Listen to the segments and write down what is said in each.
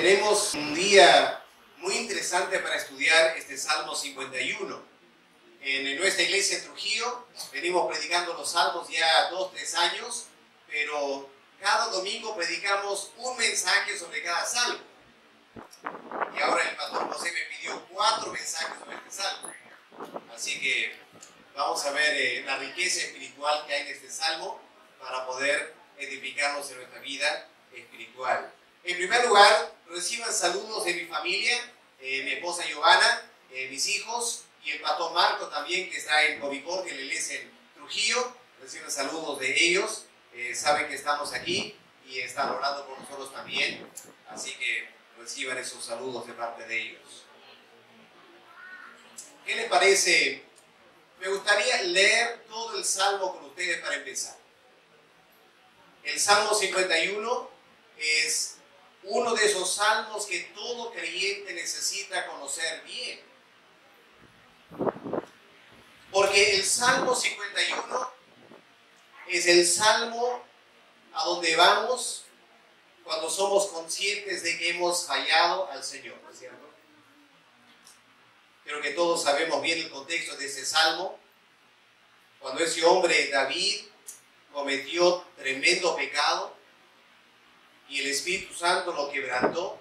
Tenemos un día muy interesante para estudiar este Salmo 51. En nuestra iglesia en Trujillo venimos predicando los salmos ya 2-3 años, pero cada domingo predicamos un mensaje sobre cada salmo. Y ahora el pastor José me pidió 4 mensajes sobre este salmo. Así que vamos a ver la riqueza espiritual que hay en este salmo para poder edificarnos en nuestra vida espiritual. En primer lugar, reciban saludos de mi familia, mi esposa Giovanna, mis hijos y el pastor Marco también, que está en Covicor, que le iglesia en Trujillo. Reciban saludos de ellos, saben que estamos aquí y están orando por nosotros también, así que reciban esos saludos de parte de ellos. ¿Qué les parece? Me gustaría leer todo el Salmo con ustedes para empezar. El Salmo 51 es uno de esos salmos que todo creyente necesita conocer bien. Porque el Salmo 51 es el salmo a donde vamos cuando somos conscientes de que hemos fallado al Señor, ¿no es cierto? Creo que todos sabemos bien el contexto de ese salmo. Cuando ese hombre, David, cometió tremendo pecado y el Espíritu Santo lo quebrantó,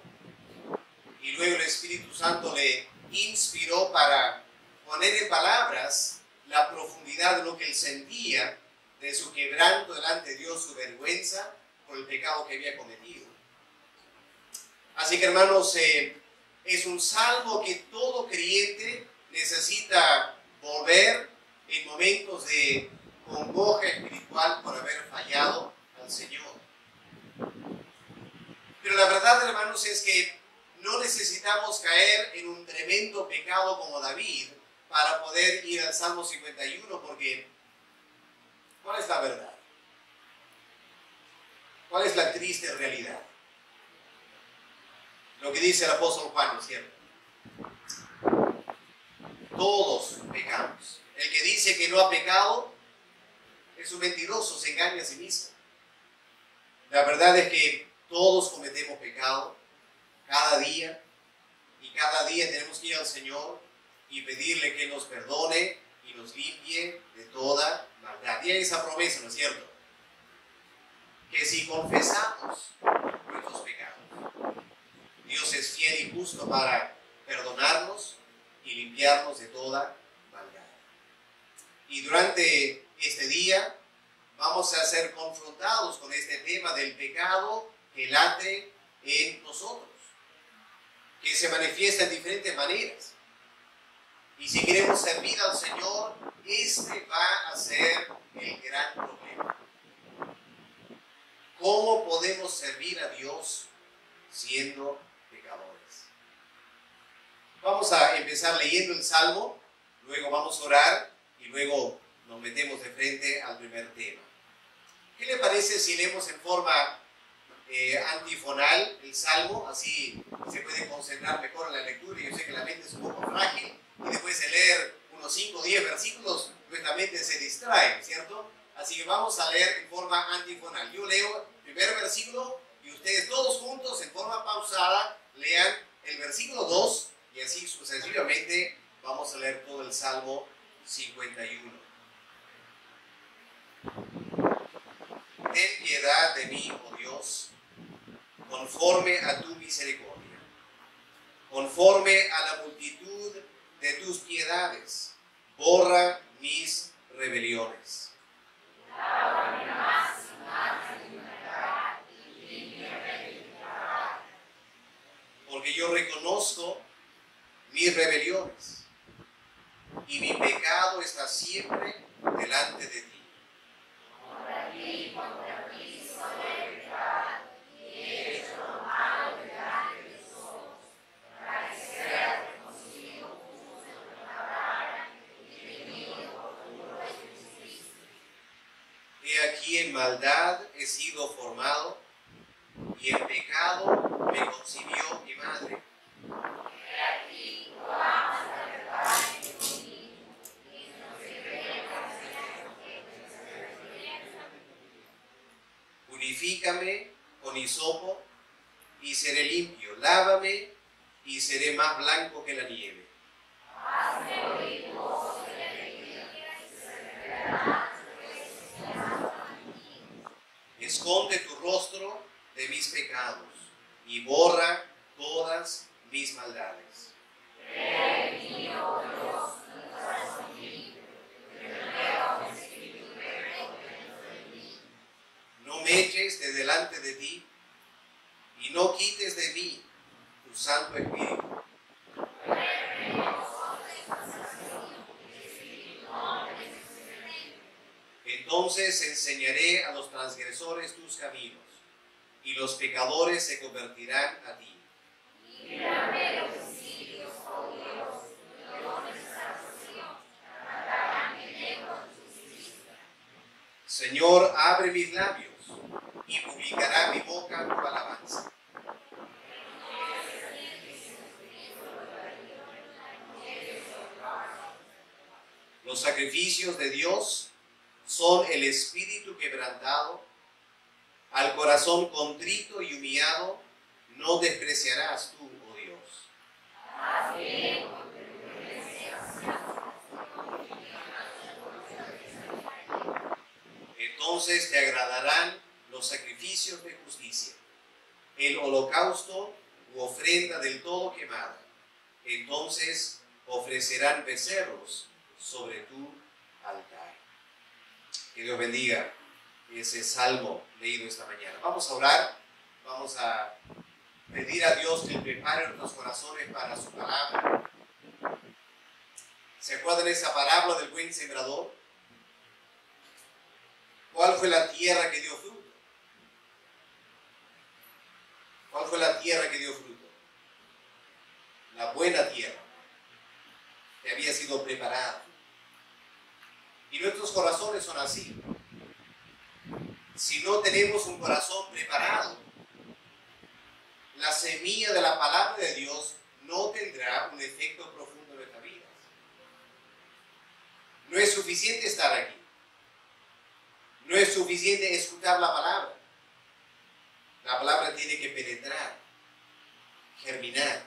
y luego el Espíritu Santo le inspiró para poner en palabras la profundidad de lo que él sentía, de su quebranto delante de Dios, su vergüenza por el pecado que había cometido. Así que, hermanos, es un salmo que todo creyente necesita volver en momentos de congoja espiritual por haber fallado al Señor. Pero la verdad, hermanos, es que no necesitamos caer en un tremendo pecado como David para poder ir al Salmo 51, porque ¿cuál es la verdad? ¿Cuál es la triste realidad? Lo que dice el apóstol Juan, ¿no es cierto? Todos pecamos. El que dice que no ha pecado es un mentiroso, se engaña a sí mismo. La verdad es que todos cometemos pecado cada día, y cada día tenemos que ir al Señor y pedirle que nos perdone y nos limpie de toda maldad. Y hay esa promesa, ¿no es cierto? Que si confesamos nuestros pecados, Dios es fiel y justo para perdonarnos y limpiarnos de toda maldad. Y durante este día vamos a ser confrontados con este tema del pecado que late en nosotros, que se manifiesta en diferentes maneras. Y si queremos servir al Señor, este va a ser el gran problema. ¿Cómo podemos servir a Dios siendo pecadores? Vamos a empezar leyendo el Salmo, luego vamos a orar y luego nos metemos de frente al primer tema. ¿Qué le parece si leemos en forma antifonal el Salmo? Así se puede concentrar mejor en la lectura. Yo sé que la mente es un poco frágil y después de leer unos 5 o 10 versículos nuestra mente se distrae, ¿cierto? Así que vamos a leer en forma antifonal. Yo leo el primer versículo y ustedes todos juntos en forma pausada lean el versículo 2 y así sucesivamente vamos a leer todo el Salmo 51. Ten piedad de mí, oh Dios, conforme a tu misericordia, conforme a la multitud de tus piedades, borra mis rebeliones. Porque yo reconozco mis rebeliones y mi pecado está siempre delante de ti. He aquí en maldad he sido formado, y en pecado me concibió mi madre. He aquí tú amas la verdad en mí, y no se Purifícame con hisopo y seré limpio. Señor, lávame y seré más blanco que la nieve. Esconde tu rostro de mis pecados y borra todas mis maldades. No me eches de delante de ti y no quites de mí tu Santo Espíritu. Entonces enseñaré a los transgresores tus caminos, y los pecadores se convertirán a ti. Señor, abre mis labios, y publicará mi boca tu alabanza. Los sacrificios de Dios son el espíritu quebrantado. Al corazón contrito y humillado no despreciarás tú, oh Dios. Entonces te agradarán los sacrificios de justicia, el holocausto u ofrenda del todo quemada. Entonces ofrecerán becerros sobre tu altar. Que Dios bendiga ese salmo leído esta mañana. Vamos a orar, vamos a pedir a Dios que prepare nuestros corazones para su palabra. ¿Se acuerdan de esa parábola del buen sembrador? ¿Cuál fue la tierra que dio fruto? ¿Cuál fue la tierra que dio fruto? La buena tierra, que había sido preparada. Y nuestros corazones son así. Si no tenemos un corazón preparado, la semilla de la palabra de Dios no tendrá un efecto profundo en nuestra vida. No es suficiente estar aquí. No es suficiente escuchar la palabra. La palabra tiene que penetrar, germinar,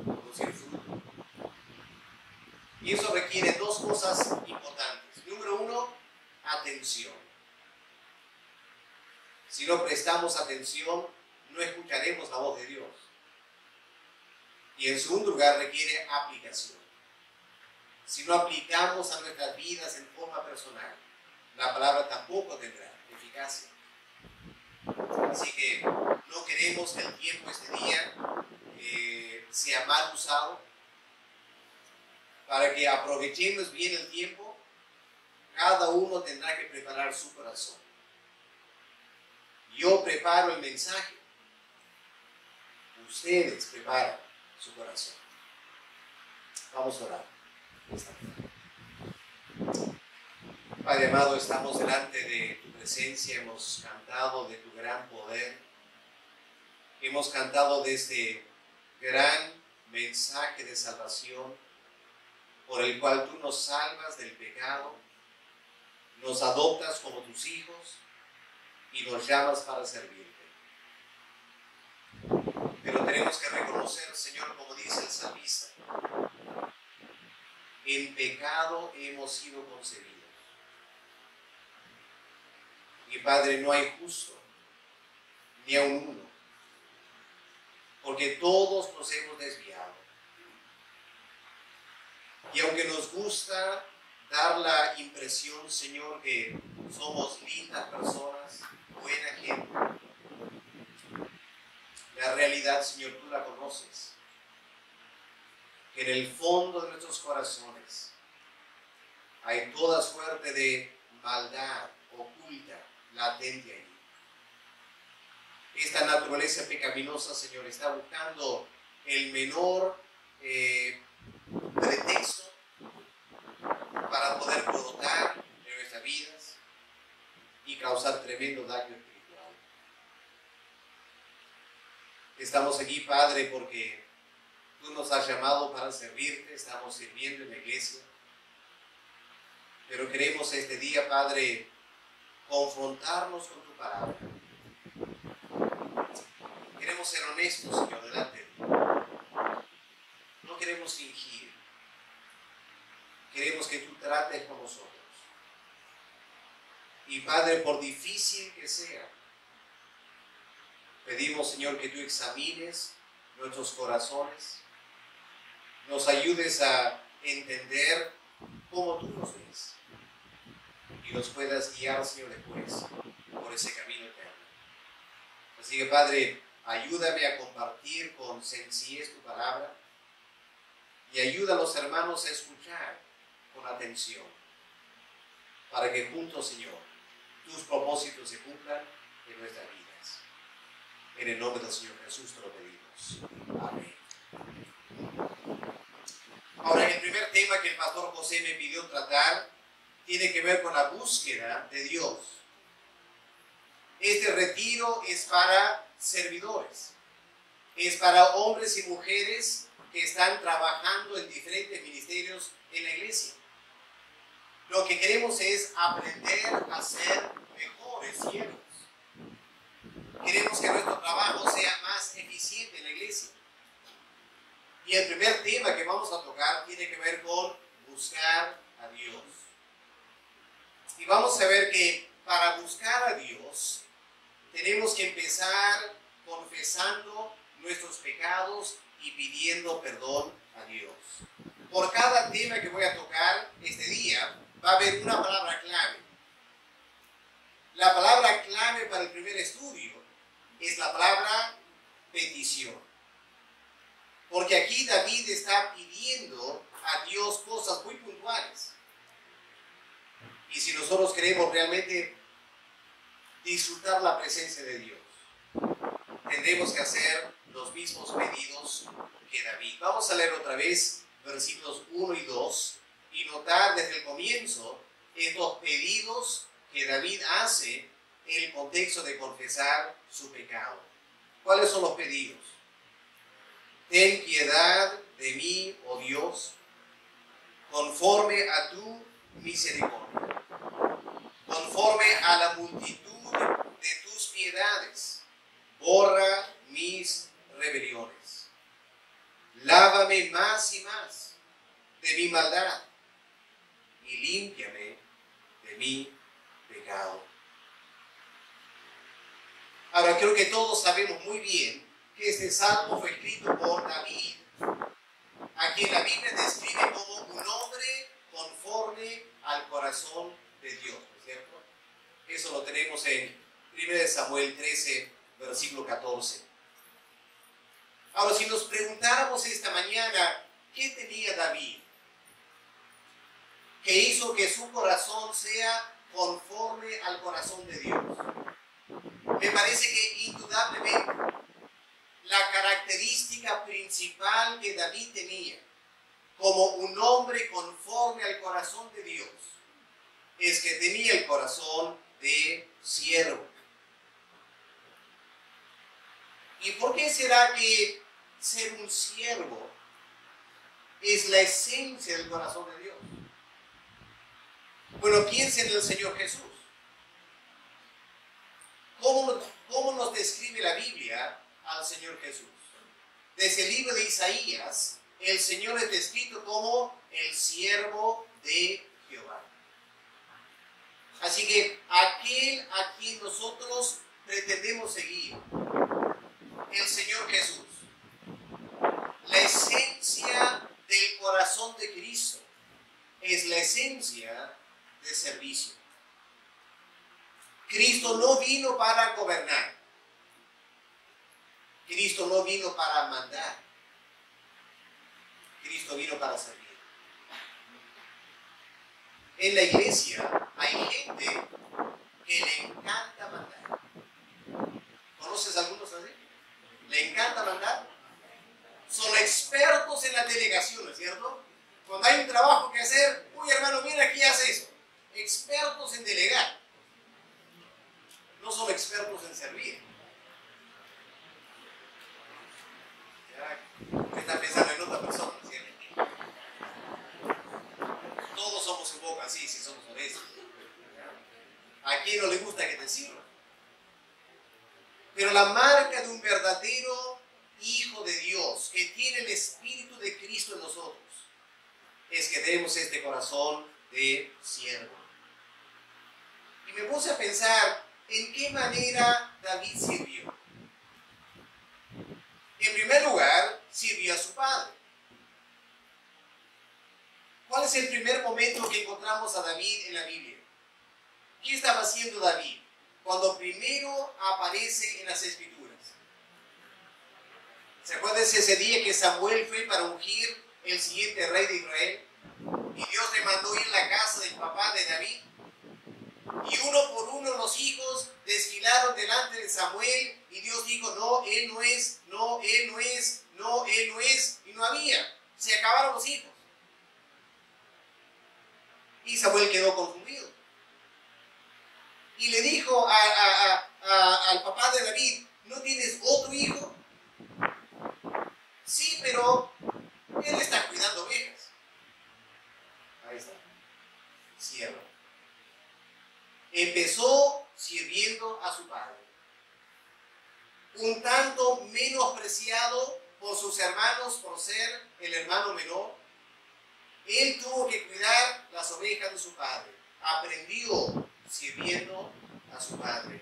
producir fruto. Y eso requiere dos cosas importantes. Número uno, atención. Si no prestamos atención, no escucharemos la voz de Dios. Y en segundo lugar, requiere aplicación. Si no aplicamos a nuestras vidas en forma personal, la palabra tampoco tendrá eficacia. Así que no queremos que el tiempo este día sea mal usado. Para que aprovechemos bien el tiempo, cada uno tendrá que preparar su corazón. Yo preparo el mensaje, ustedes preparan su corazón. Vamos a orar. Padre amado, estamos delante de tu presencia, hemos cantado de tu gran poder, hemos cantado de este gran mensaje de salvación por el cual tú nos salvas del pecado, nos adoptas como tus hijos y nos llamas para servirte. Pero tenemos que reconocer, Señor, como dice el salmista, en pecado hemos sido concebidos. Y Padre, no hay justo, ni aun uno, porque todos nos hemos desviado. Y aunque nos gusta dar la impresión, Señor, que somos lindas personas, buena gente, la realidad, Señor, tú la conoces. Que en el fondo de nuestros corazones hay toda suerte de maldad oculta, latente ahí. Esta naturaleza pecaminosa, Señor, está buscando el menor pretexto para poder brotar en nuestras vidas y causar tremendo daño espiritual. Estamos aquí, Padre, porque tú nos has llamado para servirte, estamos sirviendo en la iglesia, pero queremos este día, Padre, confrontarnos con tu palabra. Queremos ser honestos, Señor, delante de ti. No queremos fingir. Queremos que tú trates con nosotros. Y Padre, por difícil que sea, pedimos, Señor, que tú examines nuestros corazones, nos ayudes a entender cómo tú nos ves y nos puedas guiar, Señor, después por ese camino eterno. Así que, Padre, ayúdame a compartir con sencillez tu palabra y ayuda a los hermanos a escuchar con atención para que juntos, Señor, tus propósitos se cumplan en nuestras vidas. En el nombre del Señor Jesús te lo pedimos. Amén. Ahora, el primer tema que el pastor José me pidió tratar tiene que ver con la búsqueda de Dios. Este retiro es para servidores, es para hombres y mujeres que están trabajando en diferentes ministerios en la iglesia. Lo que queremos es aprender a ser mejores siervos. Queremos que nuestro trabajo sea más eficiente en la iglesia. Y el primer tema que vamos a tocar tiene que ver con buscar a Dios. Y vamos a ver que para buscar a Dios tenemos que empezar confesando nuestros pecados y pidiendo perdón a Dios. Por cada tema que voy a tocar este día va a haber una palabra clave. La palabra clave para el primer estudio es la palabra petición. Porque aquí David está pidiendo a Dios cosas muy puntuales. Y si nosotros queremos realmente disfrutar la presencia de Dios, tendremos que hacer los mismos pedidos que David. Vamos a leer otra vez versículos 1 y 2 y notar desde el comienzo estos pedidos que David hace en el contexto de confesar su pecado. ¿Cuáles son los pedidos? Ten piedad de mí, oh Dios, conforme a tu misericordia, conforme a la multitud de tus piedades, borra mis rebeliones. Lávame más y más de mi maldad y límpiame de mi pecado. Ahora, creo que todos sabemos muy bien que este salmo fue escrito por David, a quien la Biblia describe como un hombre conforme al corazón de Dios, ¿no es cierto? Eso lo tenemos en 1 Samuel 13, versículo 14. Ahora, si nos preguntáramos esta mañana, ¿qué tenía David que hizo que su corazón sea conforme al corazón de Dios? Me parece que indudablemente la característica principal que David tenía como un hombre conforme al corazón de Dios es que tenía el corazón de siervo. ¿Y por qué será que ser un siervo es la esencia del corazón de Dios? Bueno, piensen en el Señor Jesús. ¿Cómo nos describe la Biblia al Señor Jesús? Desde el libro de Isaías, el Señor es descrito como el siervo de Jehová. Así que aquel a quien nosotros pretendemos seguir, el Señor Jesús, la esencia del corazón de Cristo es la esencia de servicio. Cristo no vino para gobernar. Cristo no vino para mandar. Cristo vino para servir. En la iglesia hay gente que le encanta mandar. ¿Conoces algunos así? ¿Le encanta mandar? Son expertos en las delegaciones, ¿cierto? Cuando hay un trabajo que hacer, uy hermano, mira aquí hace eso. Expertos en delegar. No son expertos en servir. Ya, está pensando en otra persona, ¿cierto? Todos somos un poco así, si somos honestos. ¿A quién no le gusta que te sirvan? Pero la marca de un verdadero hijo de Dios, que tiene el Espíritu de Cristo en nosotros, es que tenemos este corazón de siervo. Y me puse a pensar en qué manera David sirvió. En primer lugar, sirvió a su padre. ¿Cuál es el primer momento que encontramos a David en la Biblia? ¿Qué estaba haciendo David cuando primero aparece en las Escrituras? ¿Se acuerdan de ese día que Samuel fue para ungir el siguiente rey de Israel? Y Dios le mandó ir a la casa del papá de David. Y uno por uno los hijos desfilaron delante de Samuel y Dios dijo, no, él no es, no, él no es, no, él no es. Y no había. Se acabaron los hijos. Y Samuel quedó confundido. Y le dijo al papá de David, ¿no tienes otro hijo? Sí, pero él está cuidando ovejas. Ahí está. Siervo. Empezó sirviendo a su padre. Un tanto menospreciado por sus hermanos por ser el hermano menor. Él tuvo que cuidar las ovejas de su padre. Aprendió sirviendo a su padre.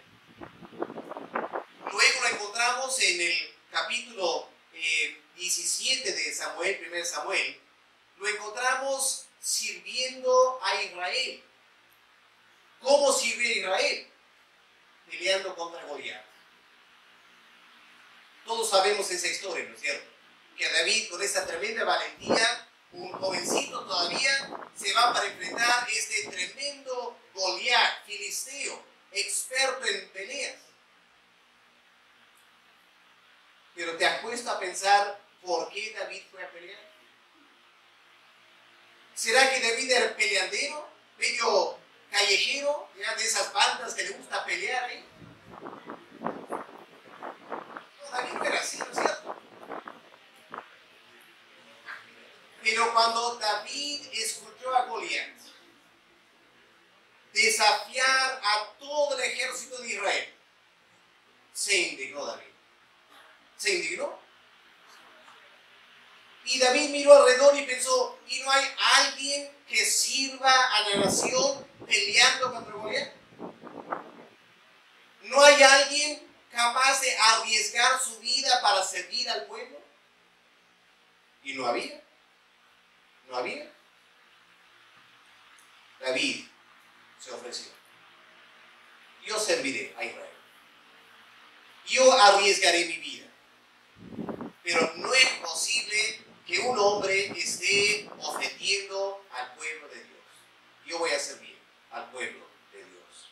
Luego lo encontramos en el capítulo 17 de Samuel, 1 Samuel. Lo encontramos sirviendo a Israel. ¿Cómo sirvió a Israel? Peleando contra Goliat. Todos sabemos esa historia, ¿no es cierto? Que David, con esta tremenda valentía, un jovencito todavía, se va para enfrentar este tremendo Goliat, filisteo, experto en peleas. Pero ¿te has puesto a pensar por qué David fue a pelear? ¿Será que David era peleandero? ¿Medio callejero? ¿Ya? De esas bandas que le gusta pelear ahí. No, David no era así, ¿no es cierto? Pero cuando David escuchó a Goliat desafiar a todo el ejército de Israel, se indignó David. Se indignó. Y David miró alrededor y pensó, ¿y no hay alguien que sirva a la nación peleando contra Goliat? ¿No hay alguien capaz de arriesgar su vida para servir al pueblo? Y no había. No había. David se ofreció. Yo serviré a Israel. Yo arriesgaré mi vida. Pero no es posible que un hombre esté ofendiendo al pueblo de Dios. Yo voy a servir al pueblo de Dios.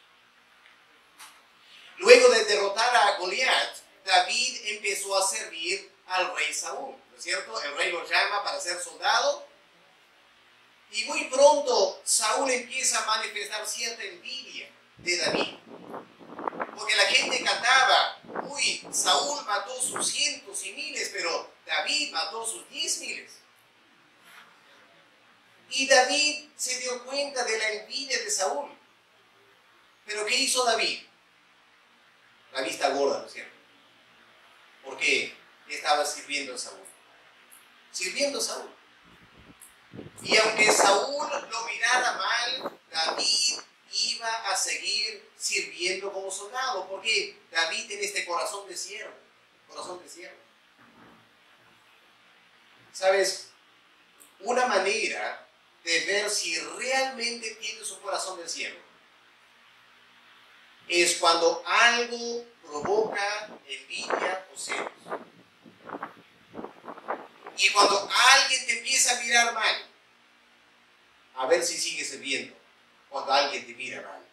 Luego de derrotar a Goliat, David empezó a servir al rey Saúl, ¿no es cierto? El rey lo llama para ser soldado. Y muy pronto Saúl empieza a manifestar cierta envidia de David. Porque la gente cantaba, uy, Saúl mató sus cientos y miles, pero David mató sus 10,000. Y David se dio cuenta de la envidia de Saúl. Pero ¿qué hizo David? La vista gorda, ¿no es cierto? Porque estaba sirviendo a Saúl. Sirviendo a Saúl. Y aunque Saúl lo mirara mal, David iba a seguir sirviendo como soldado, porque David tiene este corazón de siervo. Corazón de siervo. ¿Sabes? Una manera de ver si realmente tiene su corazón de siervo es cuando algo provoca envidia o celos. Y cuando alguien te empieza a mirar mal, a ver si sigues sirviendo. Cuando alguien te mira mal.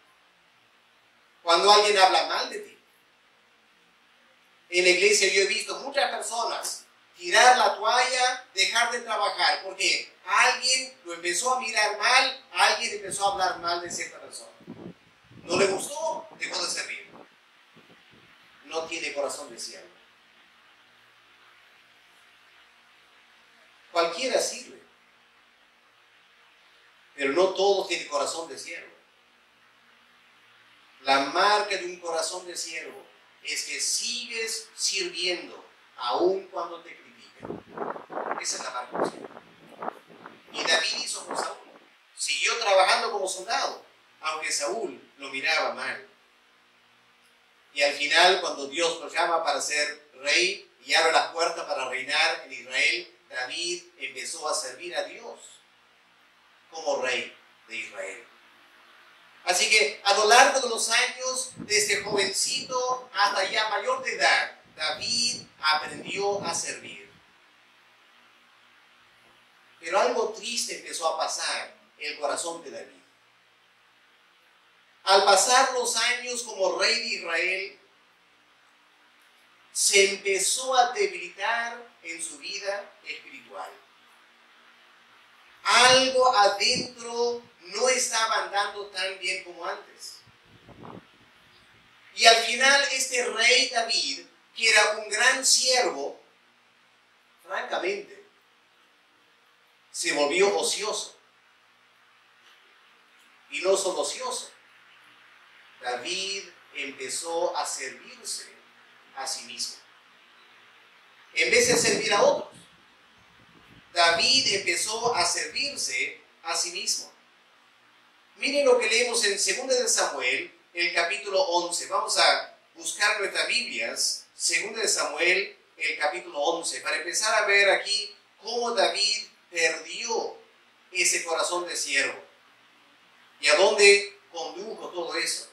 Cuando alguien habla mal de ti. En la iglesia yo he visto muchas personas tirar la toalla, dejar de trabajar, porque alguien lo empezó a mirar mal, alguien empezó a hablar mal de cierta persona. No le gustó, dejó de servir. No tiene corazón de siervo. Cualquiera sirve. Pero no todos tienen corazón de siervo. La marca de un corazón de siervo es que sigues sirviendo aun cuando te critican. Esa es la marca. Y David hizo con Saúl. Siguió trabajando como soldado, aunque Saúl lo miraba mal. Y al final, cuando Dios lo llama para ser rey y abre las puertas para reinar en Israel, David empezó a servir a Dios como rey de Israel. Así que a lo largo de los años, desde jovencito hasta ya mayor de edad, David aprendió a servir. Pero algo triste empezó a pasar en el corazón de David. Al pasar los años como rey de Israel, se empezó a debilitar en su vida espiritual. Algo adentro no estaba andando tan bien como antes. Y al final este rey David, que era un gran siervo, francamente, se volvió ocioso. Y no solo ocioso. David empezó a servirse a sí mismo. En vez de servir a otros, David empezó a servirse a sí mismo. Miren lo que leemos en 2 de Samuel, el capítulo 11. Vamos a buscar nuestras Biblias, 2 de Samuel, el capítulo 11, para empezar a ver aquí cómo David perdió ese corazón de siervo y a dónde condujo todo eso.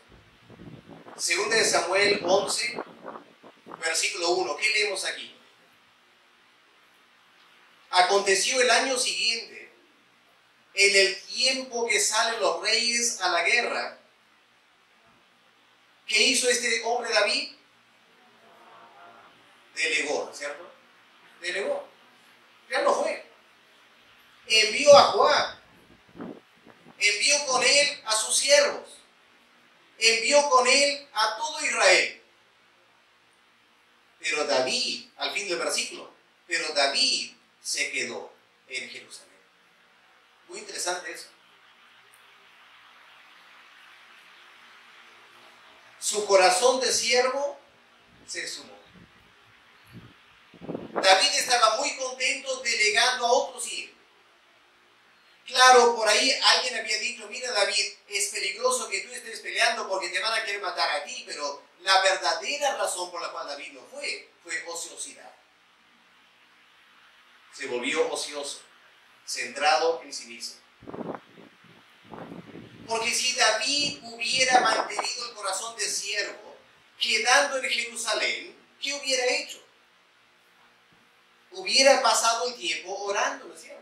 2 de Samuel 11, versículo 1. ¿Qué leemos aquí? Aconteció el año siguiente, en el tiempo que salen los reyes a la guerra, ¿qué hizo este hombre David? Delegó, ¿cierto? Delegó. Ya no fue. Envió a Joab. Envió con él a sus siervos. Envió con él a todo Israel. Pero David, al fin del versículo, pero David se quedó en Jerusalén. Muy interesante eso. Su corazón de siervo se sumó. David estaba muy contento delegando a otros ir. Claro, por ahí alguien había dicho, mira David, es peligroso que tú estés peleando porque te van a querer matar a ti, pero la verdadera razón por la cual David no fue ociosidad. Se volvió ocioso, centrado en sí mismo. Porque si David hubiera mantenido el corazón de siervo, quedando en Jerusalén, ¿qué hubiera hecho? Hubiera pasado el tiempo orando, ¿no es cierto?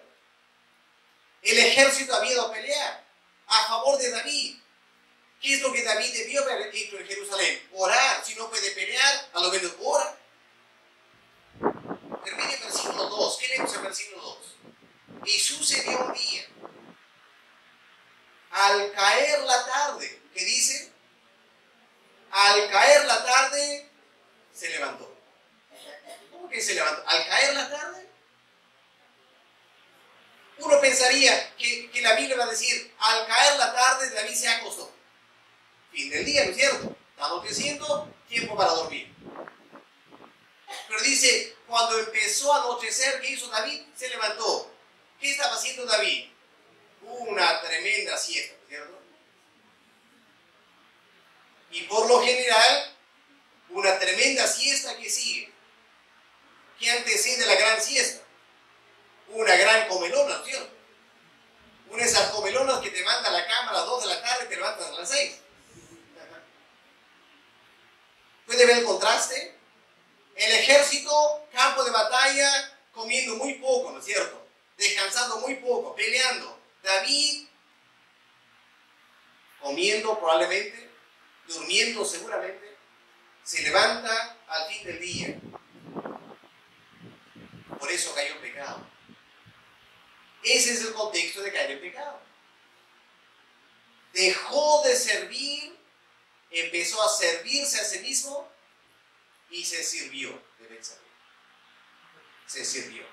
El ejército había ido a pelear a favor de David. ¿Qué es lo que David debió haber hecho en Jerusalén? Orar. Si no puede pelear, a lo menos ora. Termine el versículo 2. ¿Qué leemos en el versículo 2? Y sucedió un día, al caer la tarde, ¿qué dice? Al caer la tarde, se levantó. ¿Cómo que se levantó? ¿Al caer la tarde? Uno pensaría que la Biblia va a decir, al caer la tarde, David se acostó. Fin del día, ¿no es cierto? Está anocheciendo, tiempo para dormir. Pero dice, cuando empezó a anochecer, ¿qué hizo David? Se levantó. ¿Qué estaba haciendo David? Una tremenda siesta, ¿no es cierto? Y por lo general, una tremenda siesta que sigue. ¿Qué antecede la gran siesta? Una gran comelona, ¿no es cierto? Una de esas comelonas que te manda a la cama a las 2 de la tarde y te levantas a las 6. ¿Puede ver el contraste? El ejército, campo de batalla, comiendo muy poco, ¿no es cierto? Descansando muy poco, peleando. David, comiendo probablemente, durmiendo seguramente, se levanta al fin del día. Por eso cayó en pecado. Ese es el contexto de caer en pecado. Dejó de servir, empezó a servirse a sí mismo y se sirvió de Betsabé. Se sirvió.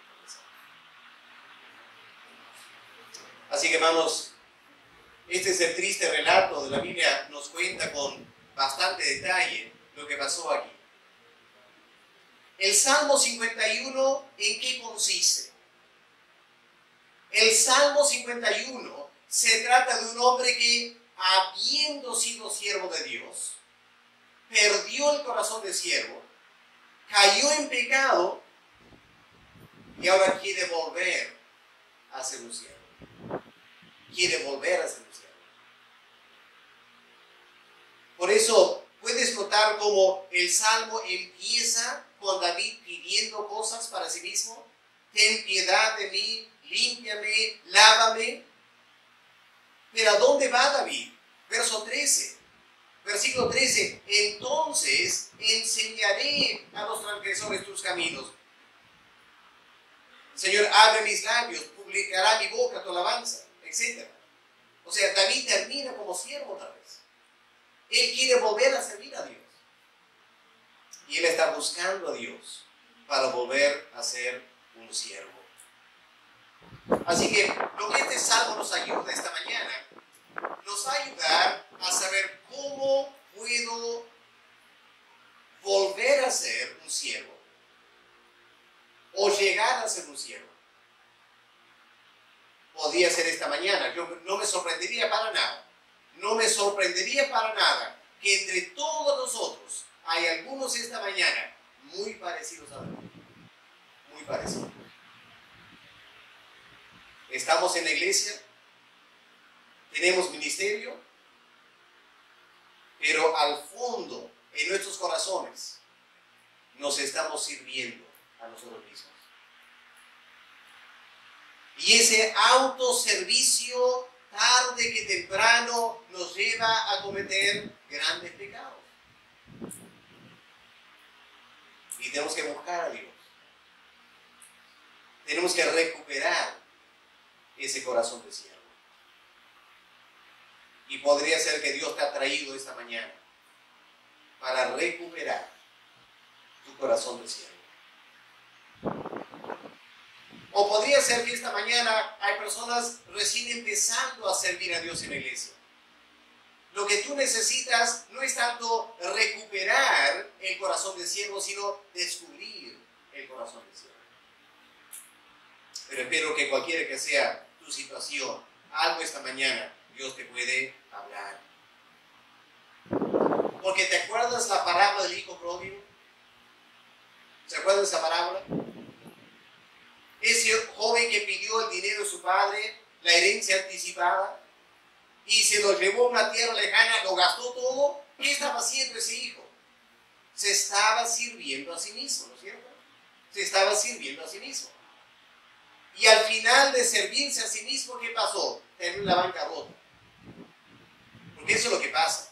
Así que hermanos, este es el triste relato de la Biblia, nos cuenta con bastante detalle lo que pasó aquí. El Salmo 51, ¿en qué consiste? El Salmo 51 se trata de un hombre que, habiendo sido siervo de Dios, perdió el corazón de siervo, cayó en pecado y ahora quiere volver a ser un siervo. Quiere volver a ser un siervo. Por eso puedes notar cómo el Salmo empieza con David pidiendo cosas para sí mismo. Ten piedad de mí, límpiame, lávame. Pero ¿a dónde va David? Verso 13. Versículo 13. Entonces enseñaré a los transgresores tus caminos. Señor, abre mis labios, publicará mi boca tu alabanza, etc. O sea, David termina como siervo otra vez. Él quiere volver a servir a Dios. Y él está buscando a Dios para volver a ser un siervo. Así que lo que este salmo nos ayuda esta mañana, nos va a ayudar a saber cómo puedo volver a ser un siervo o llegar a ser un siervo. Podría ser esta mañana. Yo no me sorprendería para nada. No me sorprendería para nada que entre todos nosotros hay algunos esta mañana muy parecidos a David. Muy parecidos. Estamos en la iglesia, tenemos ministerio, pero al fondo, en nuestros corazones, nos estamos sirviendo a nosotros mismos. Y ese autoservicio, tarde que temprano, nos lleva a cometer grandes pecados. Y tenemos que buscar a Dios. Tenemos que recuperar ese corazón de siervo. Y podría ser que Dios te ha traído esta mañana para recuperar tu corazón de siervo. O podría ser que esta mañana hay personas recién empezando a servir a Dios en la iglesia. Lo que tú necesitas no es tanto recuperar el corazón de siervo, sino descubrir el corazón de siervo. Pero espero que cualquiera que sea tu situación, algo esta mañana, Dios te puede hablar. Porque ¿te acuerdas la parábola del hijo pródigo? ¿Se acuerdan de esa parábola? Ese joven que pidió el dinero de su padre, la herencia anticipada, y se lo llevó a una tierra lejana, lo gastó todo. ¿Qué estaba haciendo ese hijo? Se estaba sirviendo a sí mismo, ¿no es cierto? Se estaba sirviendo a sí mismo. Y al final de servirse a sí mismo, ¿qué pasó? Terminó en la bancarrota. Porque eso es lo que pasa.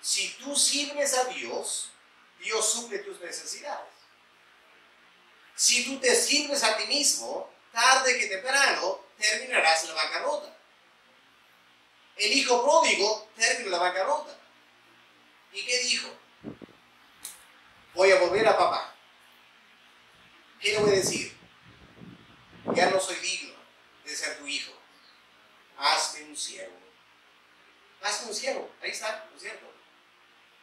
Si tú sirves a Dios, Dios suple tus necesidades. Si tú te sirves a ti mismo, tarde que temprano, terminarás en la bancarrota. El hijo pródigo terminó en la bancarrota. ¿Y qué dijo? Voy a volver a papá. ¿Qué le voy a decir? Ya no soy digno de ser tu hijo. Hazme un siervo. Hazme un siervo. Ahí está, ¿no es cierto?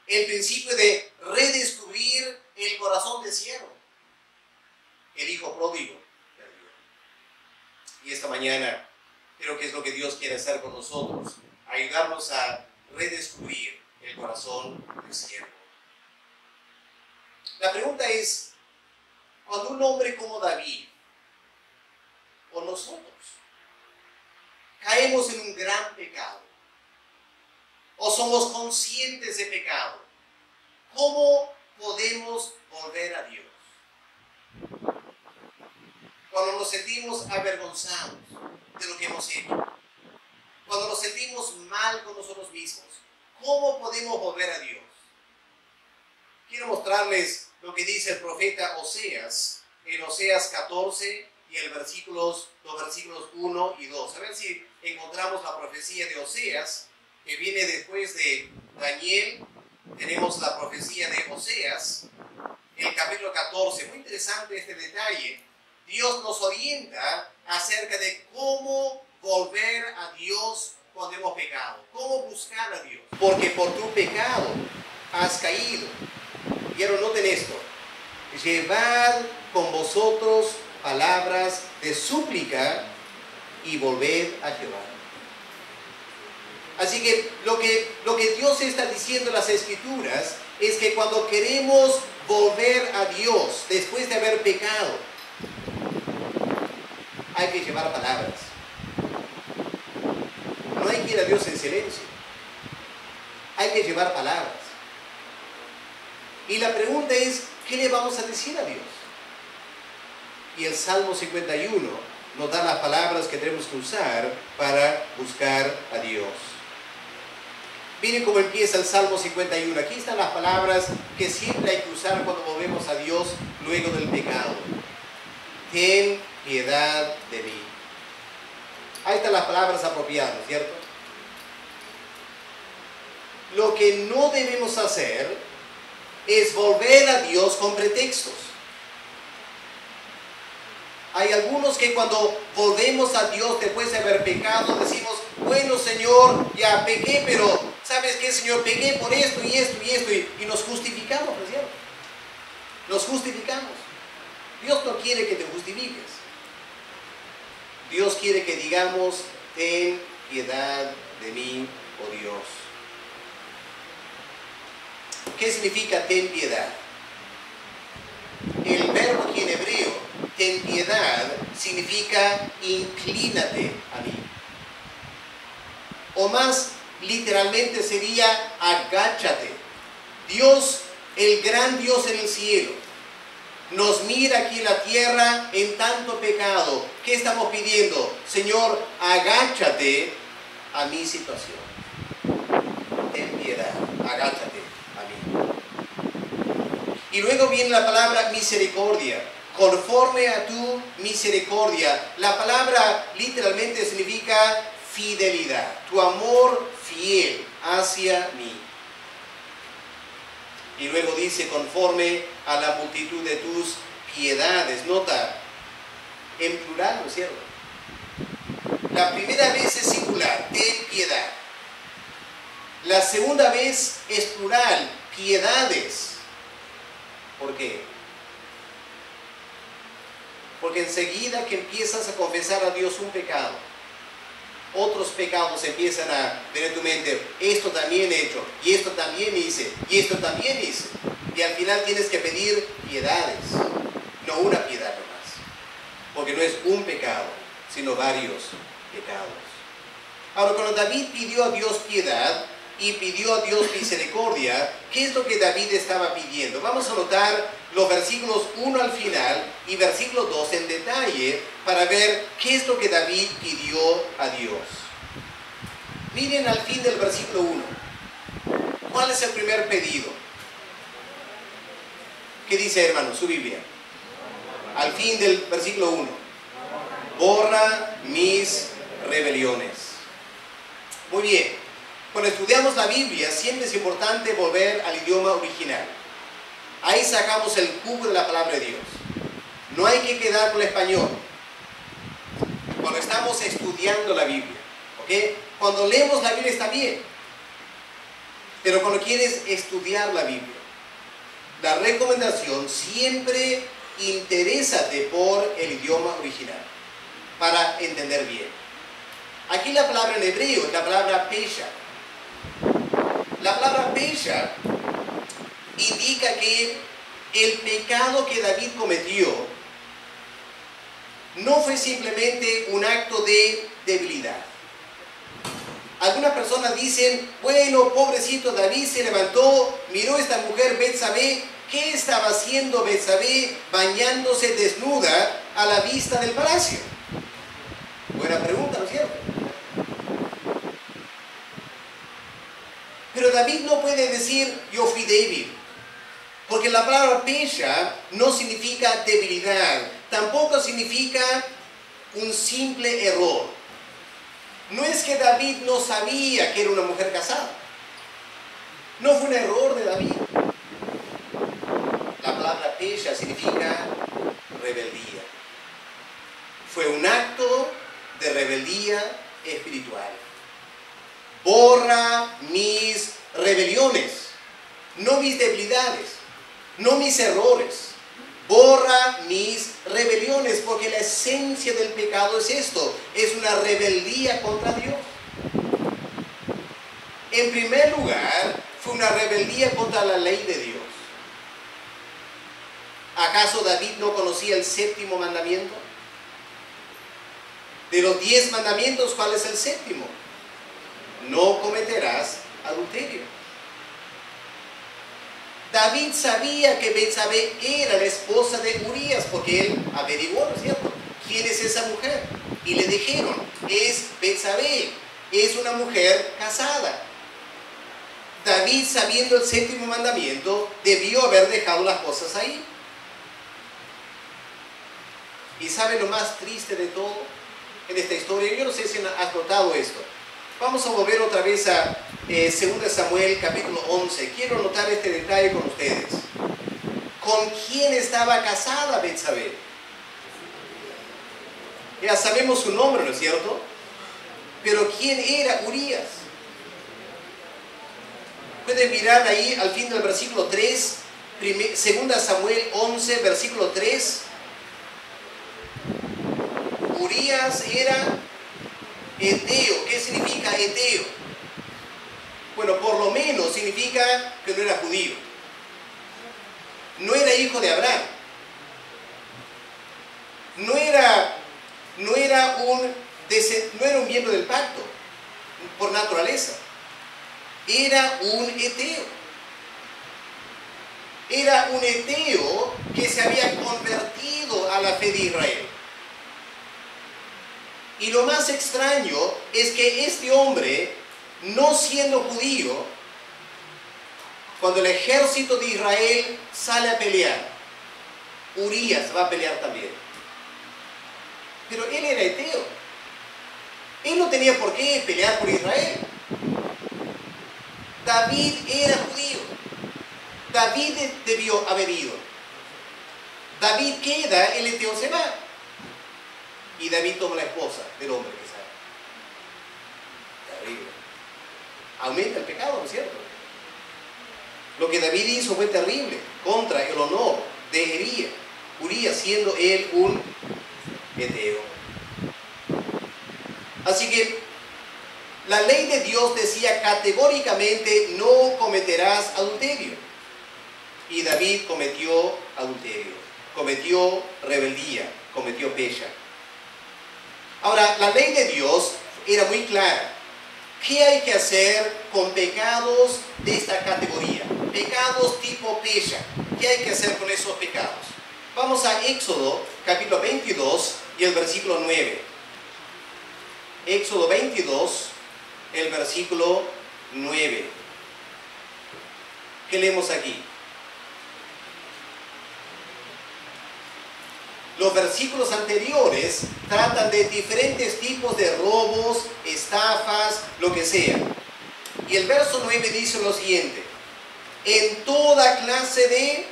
El principio de redescubrir el corazón de siervo. El hijo pródigo perdió. Y esta mañana creo que es lo que Dios quiere hacer con nosotros. Ayudarnos a redescubrir el corazón del siervo. La pregunta es, cuando un hombre como David o nosotros caemos en un gran pecado o somos conscientes de pecado, ¿cómo podemos volver a Dios? Cuando nos sentimos avergonzados de lo que hemos hecho, cuando nos sentimos mal con nosotros mismos, ¿cómo podemos volver a Dios? Quiero mostrarles lo que dice el profeta Oseas en Oseas 14 y los versículos 1 y 2. A ver si encontramos la profecía de Oseas, que viene después de Daniel. Tenemos la profecía de Oseas, en el capítulo 14. Muy interesante este detalle. Dios nos orienta acerca de cómo volver a Dios cuando hemos pecado. Cómo buscar a Dios. Porque por tu pecado has caído. Y ahora noten esto. Llevad con vosotros palabras de súplica y volved a Jehová. Así que lo que Dios está diciendo en las Escrituras es que cuando queremos volver a Dios después de haber pecado, hay que llevar palabras. No hay que ir a Dios en silencio. Hay que llevar palabras. Y la pregunta es, ¿qué le vamos a decir a Dios? Y el Salmo 51 nos da las palabras que tenemos que usar para buscar a Dios. Miren cómo empieza el Salmo 51. Aquí están las palabras que siempre hay que usar cuando volvemos a Dios luego del pecado. Ten piedad de mí. Ahí están las palabras apropiadas, ¿cierto? Lo que no debemos hacer es volver a Dios con pretextos. Hay algunos que cuando volvemos a Dios después de haber pecado decimos, bueno Señor, ya pequé, pero ¿sabes qué, Señor? Pequé por esto y esto y esto, y nos justificamos, ¿no es cierto? Nos justificamos. Dios no quiere que te justifiques. Dios quiere que digamos, ten piedad de mí, oh Dios. ¿Qué significa ten piedad? El verbo aquí en hebreo, ten piedad, significa inclínate a mí. O más literalmente sería agáchate. Dios, el gran Dios en el cielo, nos mira aquí en la tierra en tanto pecado. ¿Qué estamos pidiendo? Señor, agáchate a mi situación. Ten piedad, agáchate a mí. Y luego viene la palabra misericordia. Conforme a tu misericordia. La palabra literalmente significa fidelidad. Tu amor fiel hacia mí. Y luego dice, conforme a la multitud de tus piedades. Nota, en plural, ¿no es cierto? La primera vez es singular, ten piedad. La segunda vez es plural, piedades. ¿Por qué? Porque enseguida que empiezas a confesar a Dios un pecado, otros pecados empiezan a ver en tu mente, esto también he hecho, y esto también hice, y esto también hice. Y al final tienes que pedir piedades, no una piedad nomás. Porque no es un pecado, sino varios pecados. Ahora, cuando David pidió a Dios piedad y pidió a Dios misericordia, ¿qué es lo que David estaba pidiendo? Vamos a notar los versículos 1 al final y versículo 2 en detalle para ver qué es lo que David pidió a Dios. Miren al fin del versículo 1. ¿Cuál es el primer pedido? ¿Qué dice, hermano, su Biblia? Al fin del versículo 1. Borra mis rebeliones. Muy bien. Cuando estudiamos la Biblia, siempre es importante volver al idioma original. Ahí sacamos el jugo de la palabra de Dios. No hay que quedar con el español. Cuando estamos estudiando la Biblia, ¿ok? Cuando leemos la Biblia está bien. Pero cuando quieres estudiar la Biblia, la recomendación siempre interésate por el idioma original para entender bien. Aquí la palabra en hebreo es la palabra pesha. La palabra pesha indica que el pecado que David cometió no fue simplemente un acto de debilidad. Algunas personas dicen, bueno, pobrecito David se levantó, miró a esta mujer Betsabé. ¿Qué estaba haciendo Betsabé bañándose desnuda a la vista del palacio? Buena pregunta, ¿no es cierto? Pero David no puede decir, yo fui débil. Porque la palabra pesha no significa debilidad. Tampoco significa un simple error. No es que David no sabía que era una mujer casada. No fue un error de David. La palabra pesha significa rebeldía. Fue un acto de rebeldía espiritual. Borra mis rebeliones, no mis debilidades. no mis errores. Borra mis rebeliones, porque la esencia del pecado es esto, es una rebeldía contra Dios. En primer lugar, fue una rebeldía contra la ley de Dios. ¿Acaso David no conocía el séptimo mandamiento? De los 10 mandamientos, ¿cuál es el séptimo? No cometerás adulterio. David sabía que Betsabé era la esposa de Urías, porque él averiguó, ¿no es cierto?, quién es esa mujer. Y le dijeron, es Betsabé, es una mujer casada. David, sabiendo el séptimo mandamiento, debió haber dejado las cosas ahí. ¿Y sabe lo más triste de todo en esta historia? Yo no sé si has notado esto. Vamos a volver otra vez a 2 Samuel capítulo 11. Quiero notar este detalle con ustedes. ¿Con quién estaba casada Betsabé? Ya sabemos su nombre, ¿no es cierto? Pero ¿quién era Urías? Pueden mirar ahí al fin del versículo 3, 2 Samuel 11, versículo 3. Urías era eteo. ¿Qué significa eteo? Bueno, por lo menos significa que no era judío. No era hijo de Abraham. No era un miembro del pacto por naturaleza. Era un eteo. Era un eteo que se había convertido a la fe de Israel. Y lo más extraño es que este hombre, no siendo judío, cuando el ejército de Israel sale a pelear, Urías va a pelear también. Pero él era eteo. Él no tenía por qué pelear por Israel. David era judío. David debió haber ido. David queda, el eteo se va. Y David toma la esposa del hombre que sabe. Terrible. Aumenta el pecado, ¿no es cierto? Lo que David hizo fue terrible contra el honor de Urías, siendo él un eteo. Así que la ley de Dios decía categóricamente: no cometerás adulterio. Y David cometió adulterio, cometió rebeldía, cometió pecha. Ahora, la ley de Dios era muy clara. ¿Qué hay que hacer con pecados de esta categoría? Pecados tipo pecha. ¿Qué hay que hacer con esos pecados? Vamos a Éxodo, capítulo 22 y el versículo 9. Éxodo 22, el versículo 9. ¿Qué leemos aquí? Los versículos anteriores tratan de diferentes tipos de robos, estafas, lo que sea. Y el verso 9 dice lo siguiente: en toda clase de...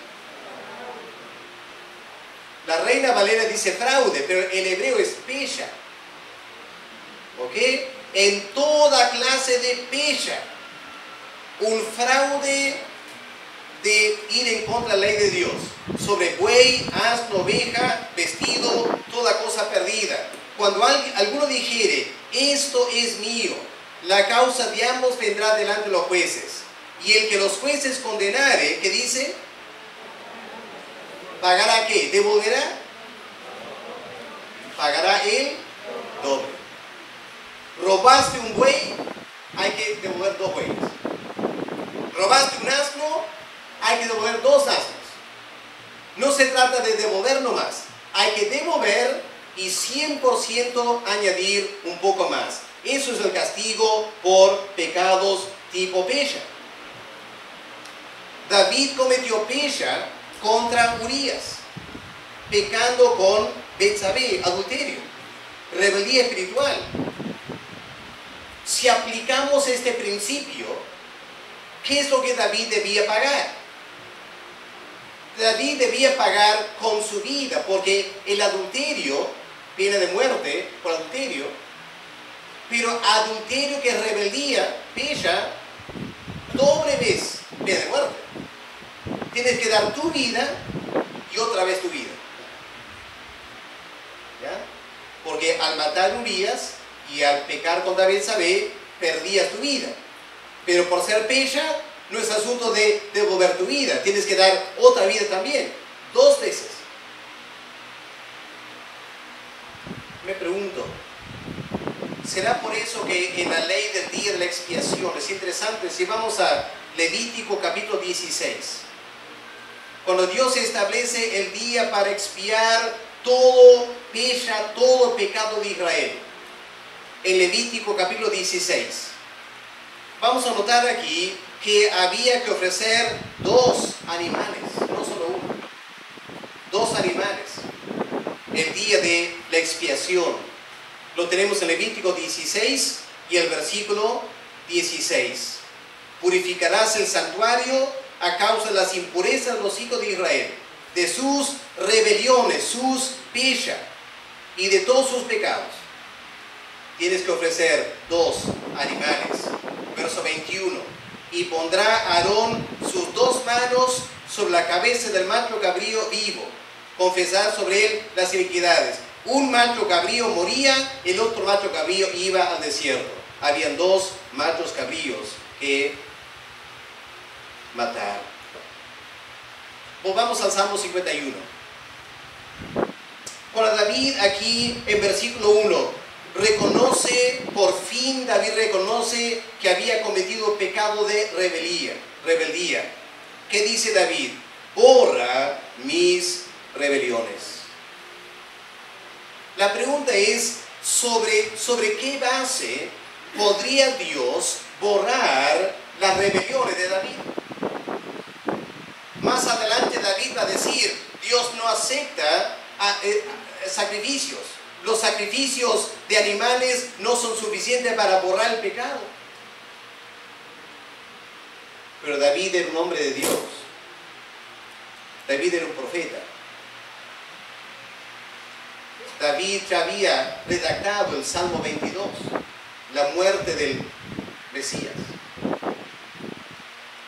La Reina Valera dice fraude, pero en hebreo es pecha. ¿Ok? En toda clase de pecha. Un fraude de ir en contra de la ley de Dios. Sobre buey, asno, oveja, vestido, toda cosa perdida. Cuando alguno dijere, esto es mío, la causa de ambos vendrá delante de los jueces. Y el que los jueces condenare, ¿qué dice? ¿Pagará qué? ¿Devolverá? Pagará el doble. ¿Robaste un buey? Hay que devolver 2 bueyes. ¿Robaste un asno? Hay que devolver 2 asnos. No se trata de devolver nomás. Hay que devolver y 100% añadir un poco más. Eso es el castigo por pecados tipo pecha. David cometió pecha contra Urías, pecando con Betsabé, adulterio, rebeldía espiritual. Si aplicamos este principio, ¿qué es lo que David debía pagar? David debía pagar con su vida, porque el adulterio, pena de muerte por adulterio, pero adulterio que es rebeldía, pecha, doble vez, pena de muerte. Tienes que dar tu vida y otra vez tu vida. ¿Ya? Porque al matar a Urías y al pecar contra Betsabé, perdías tu vida. Pero por ser pecha, no es asunto de devolver tu vida. Tienes que dar otra vida también. 2 veces. Me pregunto, ¿será por eso que en la ley del día de la expiación, es interesante, si vamos a Levítico capítulo 16, cuando Dios establece el día para expiar todo pecha, todo pecado de Israel, en Levítico capítulo 16, vamos a notar aquí que había que ofrecer 2 animales, no solo uno, 2 animales, el día de la expiación. Lo tenemos en Levítico 16 y el versículo 16. Purificarás el santuario a causa de las impurezas de los hijos de Israel, de sus rebeliones, sus pechas y de todos sus pecados. Tienes que ofrecer 2 animales. Verso 21. Y pondrá Aarón sus 2 manos sobre la cabeza del macho cabrío vivo, confesar sobre él las iniquidades. Un macho cabrío moría, el otro macho cabrío iba al desierto. Habían 2 machos cabríos que matar. Volvamos al Salmo 51. Cuando David aquí en versículo 1 reconoce, por fin David reconoce que había cometido pecado de rebeldía. ¿Qué dice David? Borra mis rebeliones. La pregunta es, ¿sobre qué base podría Dios borrar las rebeliones de David? Más adelante David va a decir, Dios no acepta sacrificios. Los sacrificios de animales no son suficientes para borrar el pecado. Pero David era un hombre de Dios. David era un profeta. David ya había redactado el Salmo 22, la muerte del Mesías.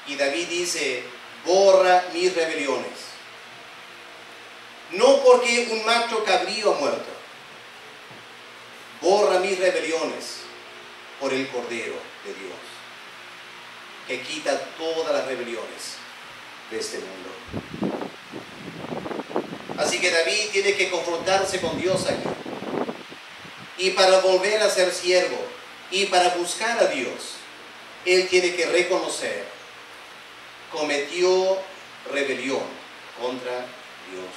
Y David dice, borra mis rebeliones. No porque un macho cabrío ha muerto. Borra mis rebeliones por el Cordero de Dios, que quita todas las rebeliones de este mundo. Así que David tiene que confrontarse con Dios aquí. Y para volver a ser siervo y para buscar a Dios, él tiene que reconocer, cometió rebelión contra Dios.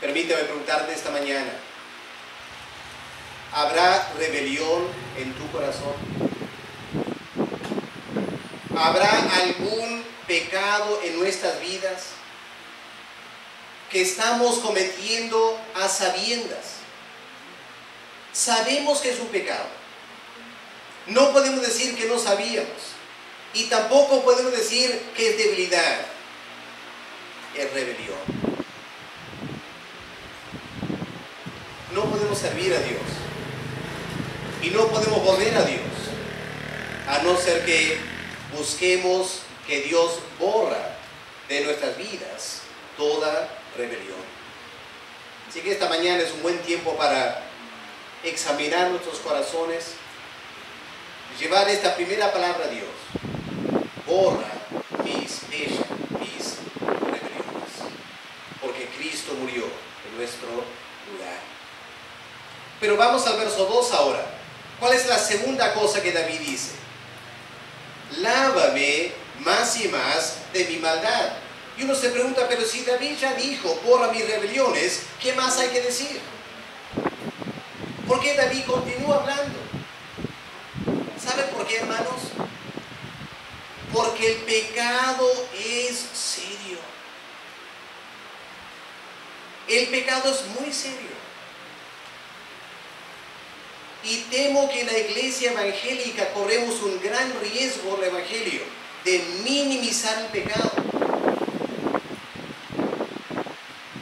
Permítame preguntarte esta mañana, ¿habrá rebelión en tu corazón? ¿Habrá algún pecado en nuestras vidas que estamos cometiendo a sabiendas? Sabemos que es un pecado. No podemos decir que no sabíamos. Y tampoco podemos decir que es debilidad. Es rebelión. No podemos servir a Dios. Y no podemos volver a Dios. A no ser que busquemos que Dios borra de nuestras vidas toda rebelión. Así que esta mañana es un buen tiempo para examinar nuestros corazones, llevar esta primera palabra a Dios. Borra mis pechas, mis rebeliones, porque Cristo murió en nuestro lugar. Pero vamos al verso 2 ahora. ¿Cuál es la segunda cosa que David dice? Lávame más y más de mi maldad. Y uno se pregunta, pero si David ya dijo, borra mis rebeliones, ¿qué más hay que decir? ¿Por qué David continúa hablando? ¿Sabe por qué, hermanos? Porque el pecado es serio. El pecado es muy serio. Y temo que en la iglesia evangélica corremos un gran riesgo del evangelio de minimizar el pecado.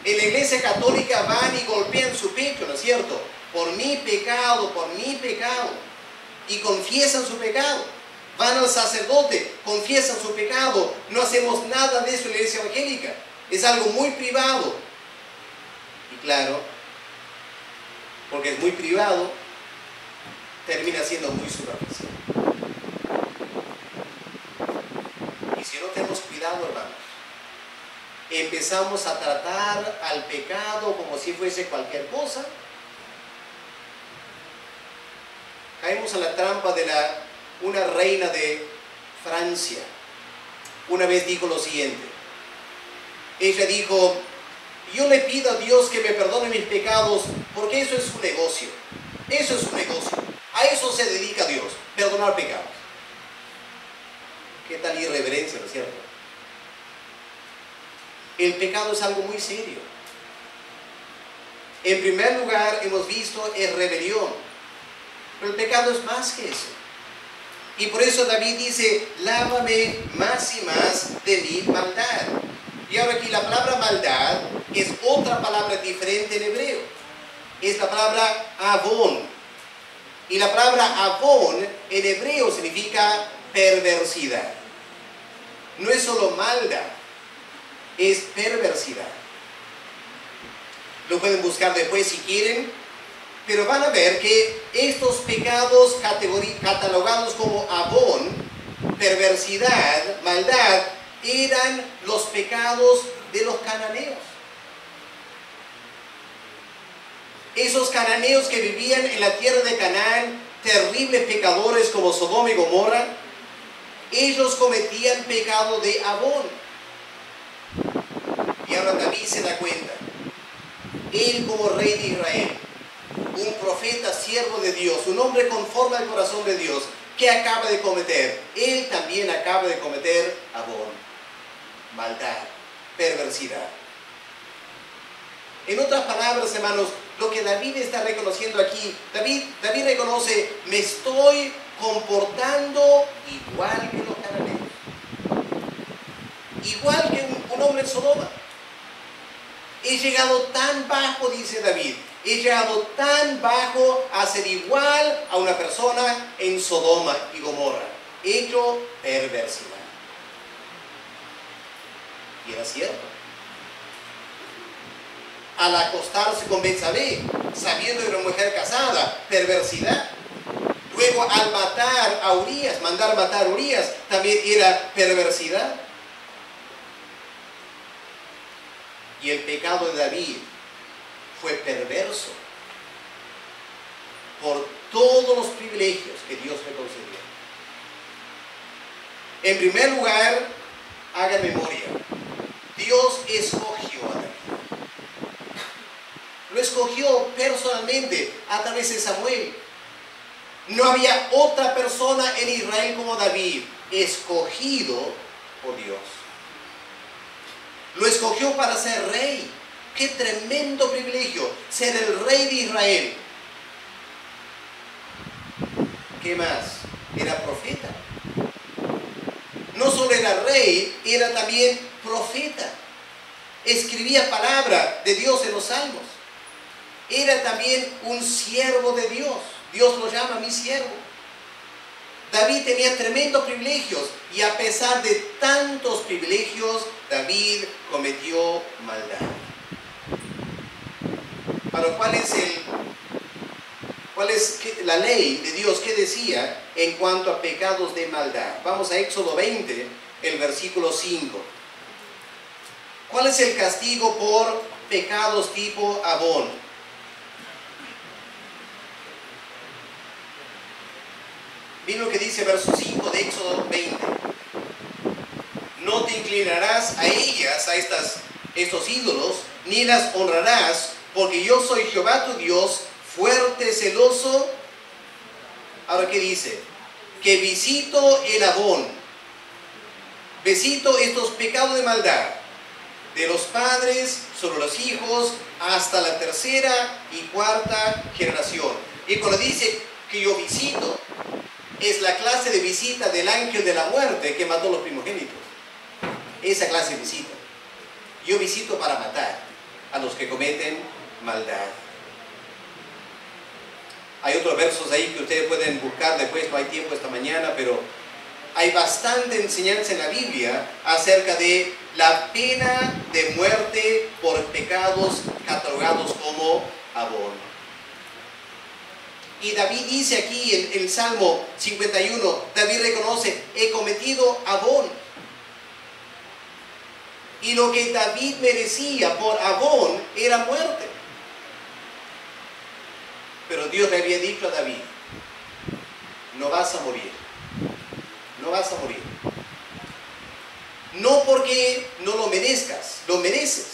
En la iglesia católica van y golpean su pecho, ¿no es cierto? Por mi pecado, y confiesan su pecado. van al sacerdote, confiesan su pecado. No hacemos nada de eso en la iglesia evangélica. Es algo muy privado. Y claro, porque es muy privado, termina siendo muy superficial. Y si no tenemos cuidado, hermanos, empezamos a tratar al pecado como si fuese cualquier cosa, caemos en la trampa de una reina de Francia. Una vez dijo lo siguiente. Ella dijo: yo le pido a Dios que me perdone mis pecados porque eso es su negocio. Eso es su negocio. A eso se dedica Dios, perdonar pecados. ¿Qué tal irreverencia, no es cierto? El pecado es algo muy serio. En primer lugar, hemos visto es rebelión. Pero el pecado es más que eso. Y por eso David dice: lávame más y más de mi maldad. Y ahora aquí la palabra maldad es otra palabra diferente en hebreo. Es la palabra avón. Y la palabra avón en hebreo significa perversidad. No es solo maldad, es perversidad. Lo pueden buscar después si quieren, pero van a ver que estos pecados catalogados como avón, perversidad, maldad, eran los pecados de los cananeos. Esos cananeos que vivían en la tierra de Canaán, terribles pecadores como Sodoma y Gomorra, ellos cometían pecado de avón. Y ahora David se da cuenta. Él como rey de Israel, un profeta, siervo de Dios, un hombre conforme al corazón de Dios, ¿qué acaba de cometer? Él también acaba de cometer avón, maldad, perversidad. En otras palabras, hermanos, lo que David está reconociendo aquí, David reconoce: me estoy comportando igual que los cananeos, igual que un hombre en Sodoma. He llegado tan bajo, dice David, he llegado tan bajo a ser igual a una persona en Sodoma y Gomorra. He hecho perversidad. Y era cierto. Al acostarse con Betsabé, sabiendo que era una mujer casada, perversidad. Luego al matar a Urías, mandar matar a Urías, también era perversidad. Y el pecado de David fue perverso por todos los privilegios que Dios le concedió. En primer lugar, haga memoria. Dios escogió a David. Lo escogió personalmente a través de Samuel. No había otra persona en Israel como David, escogido por Dios. Lo escogió para ser rey. ¡Qué tremendo privilegio! Ser el rey de Israel. ¿Qué más? Era profeta. No solo era rey, era también profeta. Escribía palabra de Dios en los salmos. Era también un siervo de Dios. Dios lo llama mi siervo. David tenía tremendos privilegios y a pesar de tantos privilegios, David cometió maldad. Pero ¿cuál es la ley de Dios? ¿Qué decía en cuanto a pecados de maldad? Vamos a Éxodo 20, el versículo 5. ¿Cuál es el castigo por pecados tipo avón? Miren lo que dice verso 5 de Éxodo 20. No te inclinarás a ellas, a estos ídolos, ni las honrarás, porque yo soy Jehová tu Dios, fuerte, celoso. Ahora, ¿qué dice? Que visito el avón. Visito estos pecados de maldad de los padres sobre los hijos hasta la tercera y cuarta generación. Y cuando dice que yo visito, es la clase de visita del ángel de la muerte que mató a los primogénitos. Esa clase de visita. Yo visito para matar a los que cometen maldad. Hay otros versos ahí que ustedes pueden buscar después, no hay tiempo esta mañana, pero hay bastante enseñanza en la Biblia acerca de la pena de muerte por pecados catalogados como abono. Y David dice aquí en el Salmo 51, David reconoce, he cometido abono. Y lo que David merecía por abón era muerte. Pero Dios le había dicho a David, no vas a morir. No vas a morir. No porque no lo merezcas, lo mereces.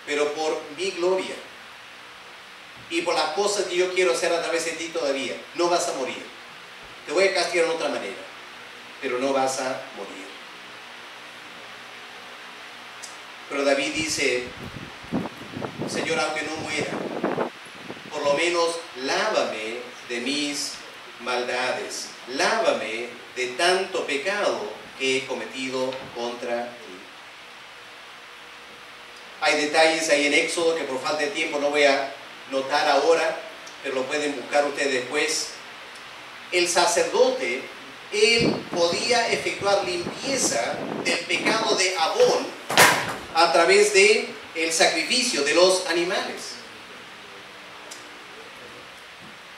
Pero por mi gloria y por las cosas que yo quiero hacer a través de ti todavía, no vas a morir. Te voy a castigar de otra manera, pero no vas a morir. Pero David dice, Señor, aunque no muera, por lo menos lávame de mis maldades, lávame de tanto pecado que he cometido contra ti. Hay detalles ahí en Éxodo que por falta de tiempo no voy a notar ahora, pero lo pueden buscar ustedes después. El sacerdote, él podía efectuar limpieza del pecado de abón a través de el sacrificio de los animales.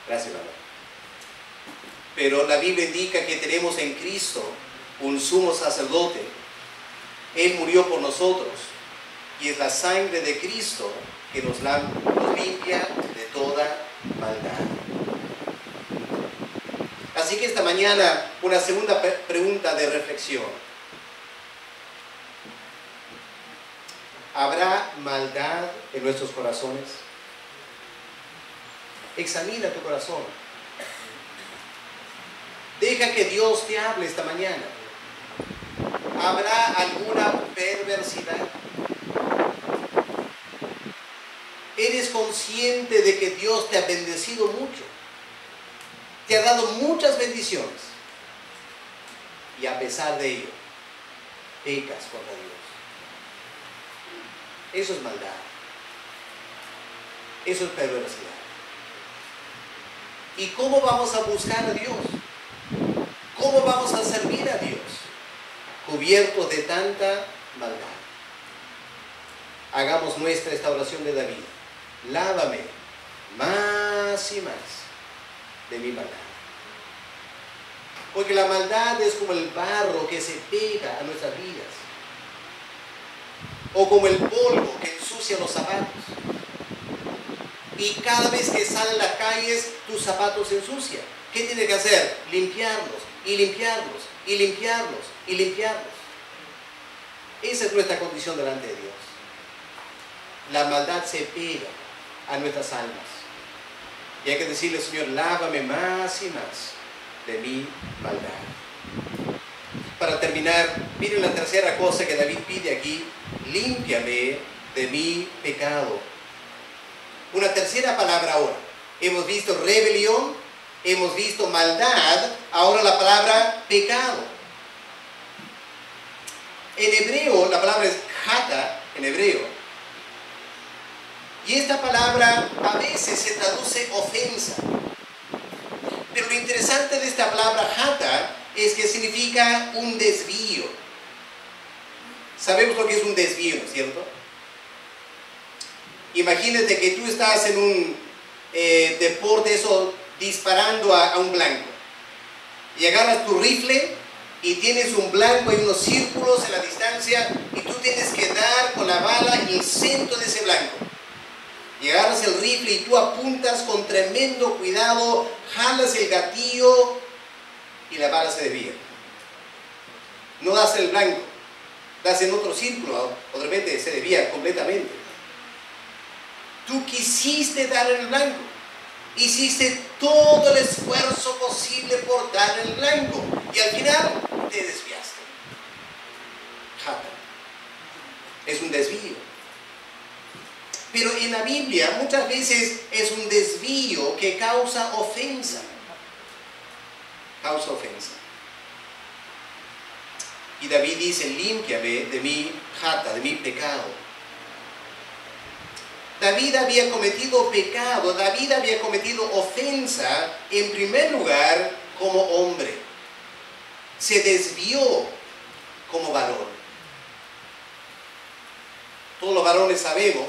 Gracias, hermano. Pero la Biblia indica que tenemos en Cristo un sumo sacerdote. Él murió por nosotros y es la sangre de Cristo que nos limpia de toda maldad. Así que esta mañana una segunda pregunta de reflexión. ¿Habrá maldad en nuestros corazones? Examina tu corazón. Deja que Dios te hable esta mañana. ¿Habrá alguna perversidad? ¿Eres consciente de que Dios te ha bendecido mucho? Te ha dado muchas bendiciones. Y a pesar de ello, pecas contra Dios. Eso es maldad. Eso es perversidad. ¿Y cómo vamos a buscar a Dios? ¿Cómo vamos a servir a Dios? Cubiertos de tanta maldad. Hagamos nuestra esta oración de David. Lávame más y más de mi maldad. Porque la maldad es como el barro que se pega a nuestras vidas. O como el polvo que ensucia los zapatos. Y cada vez que salen a las calles, tus zapatos se ensucian. ¿Qué tienes que hacer? Limpiarlos, y limpiarlos, y limpiarlos, y limpiarlos. Esa es nuestra condición delante de Dios. La maldad se pega a nuestras almas. Y hay que decirle, Señor, lávame más y más de mi maldad. Para terminar, miren la tercera cosa que David pide aquí. Límpiame de mi pecado. Una tercera palabra ahora. Hemos visto rebelión, hemos visto maldad, ahora la palabra pecado. En hebreo, la palabra es hata, en hebreo. Y esta palabra a veces se traduce ofensa. Pero lo interesante de esta palabra hata es que significa un desvío. Sabemos lo que es un desvío, ¿no es cierto? Imagínate que tú estás en un deporte, eso, disparando a un blanco. Y agarras tu rifle y tienes un blanco, hay unos círculos en la distancia y tú tienes que dar con la bala en el centro de ese blanco. Y agarras el rifle y tú apuntas con tremendo cuidado, jalas el gatillo y la bala se desvía. No das el blanco, das en otro círculo, o de repente se desvía completamente. Tú quisiste dar el blanco, hiciste todo el esfuerzo posible por dar el blanco y al final te desviaste. Jata. Es un desvío. Pero en la Biblia muchas veces es un desvío que causa ofensa. Causa ofensa. Y David dice, límpiame de mi jata, de mi pecado. David había cometido pecado, David había cometido ofensa, en primer lugar, como hombre. Se desvió como varón. Todos los varones sabemos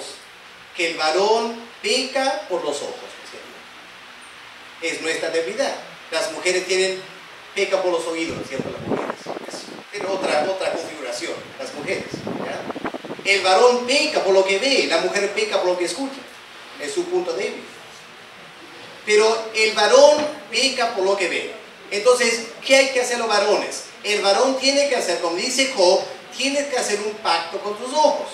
que el varón peca por los ojos, ¿no es cierto? Es nuestra debilidad. Las mujeres pecan por los oídos, ¿no es cierto? Las mujeres. Tienen otra configuración, las mujeres. ¿Ya? El varón peca por lo que ve, la mujer peca por lo que escucha. Es su punto débil. Pero el varón peca por lo que ve. Entonces, ¿qué hay que hacer los varones? El varón tiene que hacer, como dice Job, tienes que hacer un pacto con tus ojos.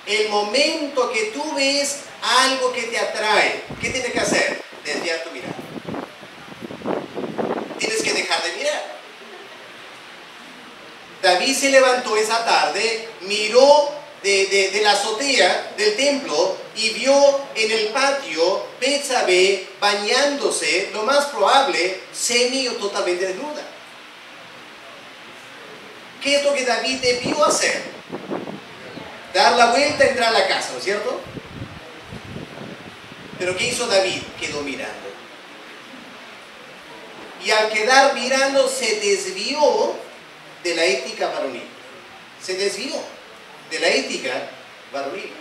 El momento que tú ves algo que te atrae, ¿qué tienes que hacer? Desviar tu mirada. Tienes que dejar de mirar. David se levantó esa tarde, miró de la azotea del templo y vio en el patio Betsabé bañándose, lo más probable, semi o totalmente desnuda. ¿Qué es lo que David debió hacer? Dar la vuelta y entrar a la casa, ¿no es cierto? Pero ¿qué hizo David? Quedó mirando. Y al quedar mirando se desvió de la ética varonil. Se desvió de la ética varonil.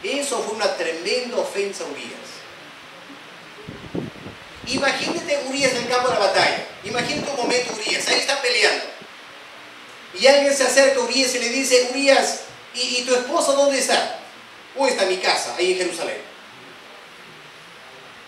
Eso fue una tremenda ofensa a Urías. Imagínate Urías en el campo de la batalla. Imagínate un momento Urías, ahí está peleando. Y alguien se acerca a Urías y le dice, Urías, ¿y tu esposo dónde está? Está en mi casa, ahí en Jerusalén.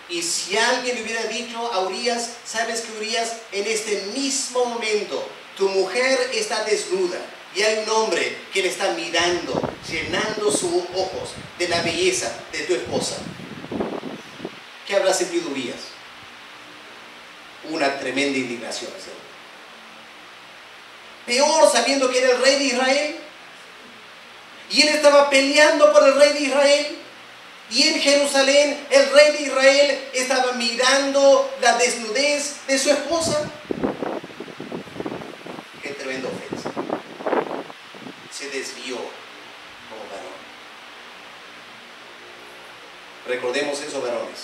Y si alguien le hubiera dicho a Urías, sabes que Urías, en este mismo momento, tu mujer está desnuda y hay un hombre que le está mirando, llenando sus ojos de la belleza de tu esposa. ¿Qué habrá sentido Urías? Una tremenda indignación, ¿cierto? Peor sabiendo que era el rey de Israel. Y él estaba peleando por el rey de Israel. Y en Jerusalén el rey de Israel estaba mirando la desnudez de su esposa. Qué tremenda ofensa. Se desvió como varón. Recordemos eso, varones.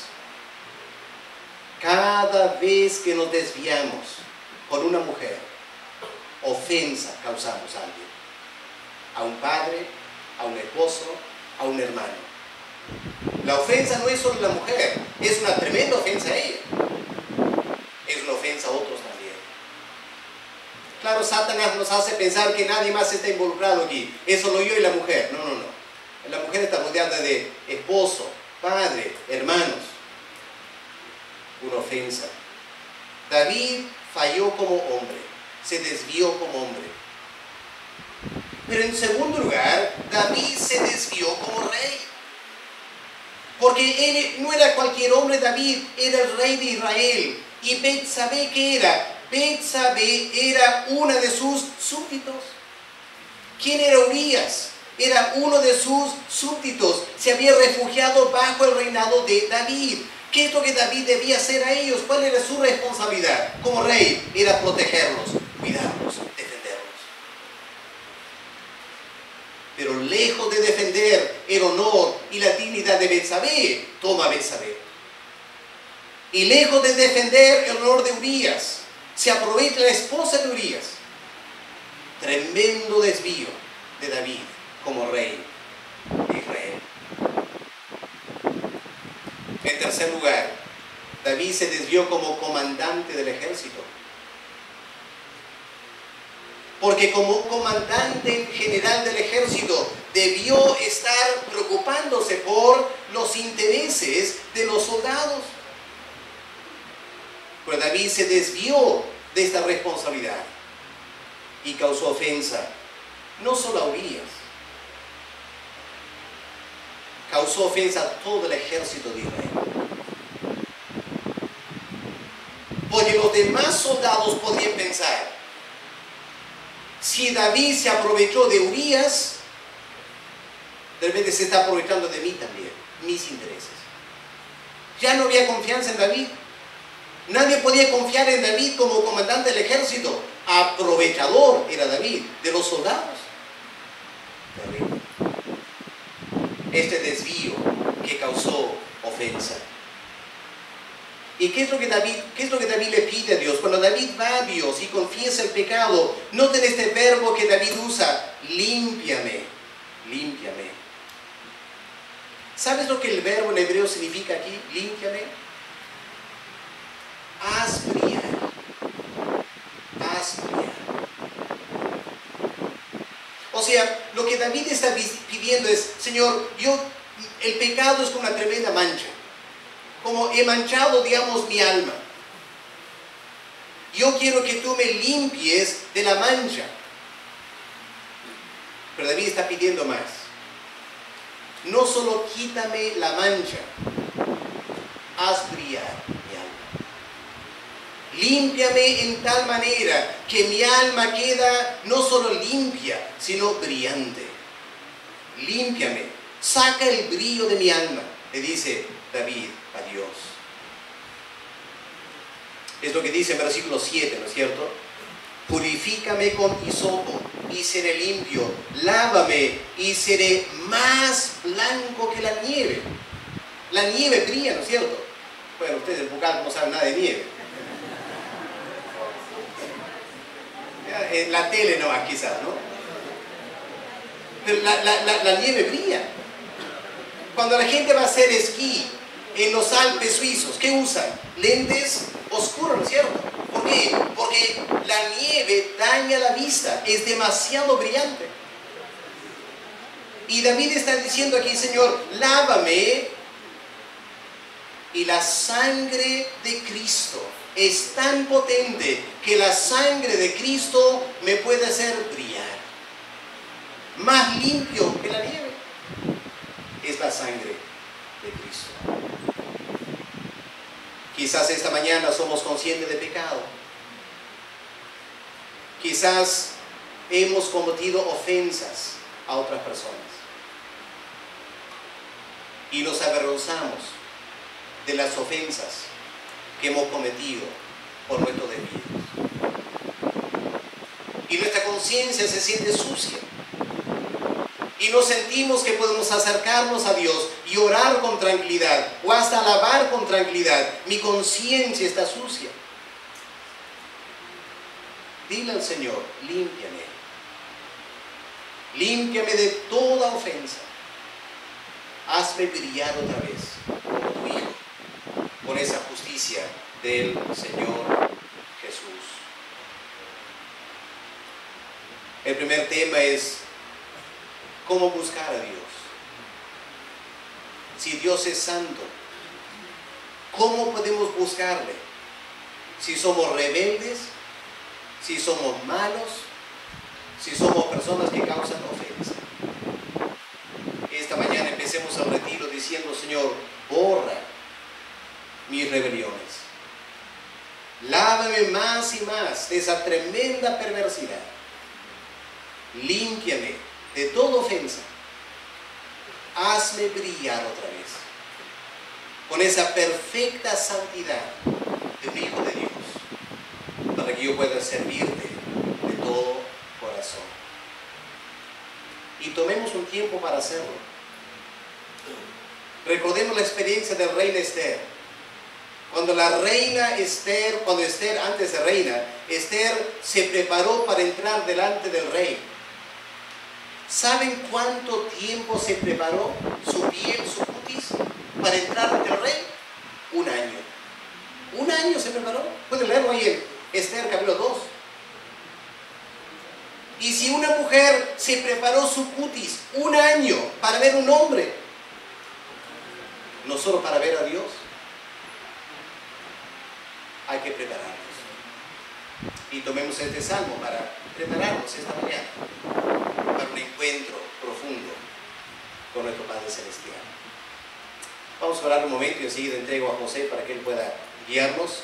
Cada vez que nos desviamos por una mujer, ofensa causamos a alguien. A un padre, a un esposo, a un hermano. La ofensa no es solo la mujer, es una tremenda ofensa a ella. Es una ofensa a otros también. Claro, Satanás nos hace pensar que nadie más está involucrado aquí. Es solo yo y la mujer. No, no, no. La mujer está rodeada de esposo, padre, hermanos. Una ofensa. David falló como hombre, se desvió como hombre. Pero en segundo lugar, David se desvió como rey. Porque él no era cualquier hombre, David era el rey de Israel. ¿Y Betsabé qué era? Betsabé era una de sus súbditos. ¿Quién era Urías? Era uno de sus súbditos. Se había refugiado bajo el reinado de David. ¿Qué es lo que David debía hacer a ellos? ¿Cuál era su responsabilidad como rey? Era protegerlos, cuidarlos, defenderlos. Pero lejos de defender el honor y la dignidad de Betsabé, toma a Betsabé. Y lejos de defender el honor de Urías, se aprovecha la esposa de Urías. Tremendo desvío de David como rey de Israel. En tercer lugar, David se desvió como comandante del ejército. Porque como comandante en general del ejército debió estar preocupándose por los intereses de los soldados. Pero David se desvió de esta responsabilidad y causó ofensa no solo a Urías, causó ofensa a todo el ejército de Israel. Porque los demás soldados podrían pensar, si David se aprovechó de Urías, de repente se está aprovechando de mí también, mis intereses. Ya no había confianza en David. Nadie podía confiar en David como comandante del ejército. Aprovechador era David de los soldados. Este desvío que causó ofensa. ¿Y qué es lo que David le pide a Dios? Cuando David va a Dios y confiesa el pecado, noten este verbo que David usa, límpiame, límpiame. ¿Sabes lo que el verbo en hebreo significa aquí? Límpiame. Haz brillar. Haz brillar. O sea, lo que David está pidiendo es, Señor, el pecado es como una tremenda mancha. Como he manchado, digamos, mi alma. Yo quiero que tú me limpies de la mancha. Pero David está pidiendo más. No solo quítame la mancha, haz brillar mi alma. Límpiame en tal manera que mi alma queda no solo limpia, sino brillante. Límpiame, saca el brillo de mi alma, le dice David a Dios. Es lo que dice en versículo 7, ¿no es cierto? Purifícame con hisopo y seré limpio. Lávame y seré más blanco que la nieve. La nieve brilla, ¿no es cierto? Bueno, ustedes en Pucallpa no saben nada de nieve. En la tele no, quizás, ¿no? Pero la nieve brilla. Cuando la gente va a hacer esquí en los Alpes suizos, ¿qué usan? Lentes oscuros, ¿no es cierto? ¿Por qué? Porque la nieve daña la vista, es demasiado brillante. Y David está diciendo aquí, Señor, lávame. Y la sangre de Cristo es tan potente que la sangre de Cristo me puede hacer brillar. Más limpio que la nieve es la sangre de Cristo. Quizás esta mañana somos conscientes de pecado. Quizás hemos cometido ofensas a otras personas. Y nos avergonzamos de las ofensas que hemos cometido por nuestros desvíos. Y nuestra conciencia se siente sucia. Y nos sentimos que podemos acercarnos a Dios y orar con tranquilidad o hasta alabar con tranquilidad. Mi conciencia está sucia. Dile al Señor, límpiame. Límpiame de toda ofensa. Hazme brillar otra vez como tu Hijo, con esa justicia del Señor Jesús. El primer tema es cómo buscar a Dios. Si Dios es santo, ¿cómo podemos buscarle? Si somos rebeldes, si somos malos, si somos personas que causan ofensa. Esta mañana empecemos el retiro diciendo, Señor, borra mis rebeliones. Lávame más y más de esa tremenda perversidad. Límpiame de toda ofensa. Hazme brillar otra vez con esa perfecta santidad de un Hijo de Dios, para que yo pueda servirte de todo corazón. Y tomemos un tiempo para hacerlo. Recordemos la experiencia del rey Esther. Cuando Esther, antes de reina, Esther se preparó para entrar delante del rey. ¿Saben cuánto tiempo se preparó su piel, su cutis, para entrar ante el rey? 1 año. 1 año se preparó. Pueden leerlo ahí en Esther capítulo 2. Y si una mujer se preparó su cutis 1 año para ver un hombre, no solo para ver a Dios, hay que prepararnos. Y tomemos este salmo para prepararnos esta mañana para un encuentro profundo con nuestro Padre Celestial. Vamos a orar un momento y enseguida entrego a José para que él pueda guiarnos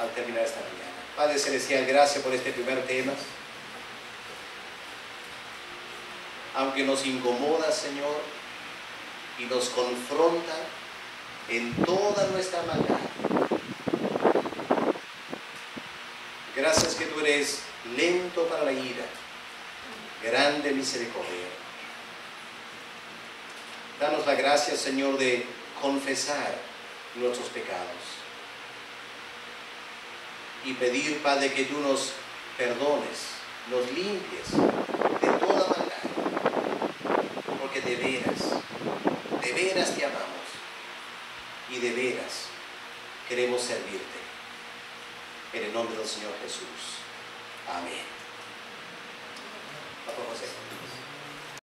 al terminar esta mañana. Padre Celestial, gracias por este primer tema. Aunque nos incomoda, Señor, y nos confronta en toda nuestra maldad. Gracias que tú eres lento para la ira, grande misericordia. Danos la gracia, Señor, de confesar nuestros pecados y pedir, Padre, que tú nos perdones, nos limpies de toda maldad, porque de veras te amamos y de veras queremos servirte. En el nombre del Señor Jesús.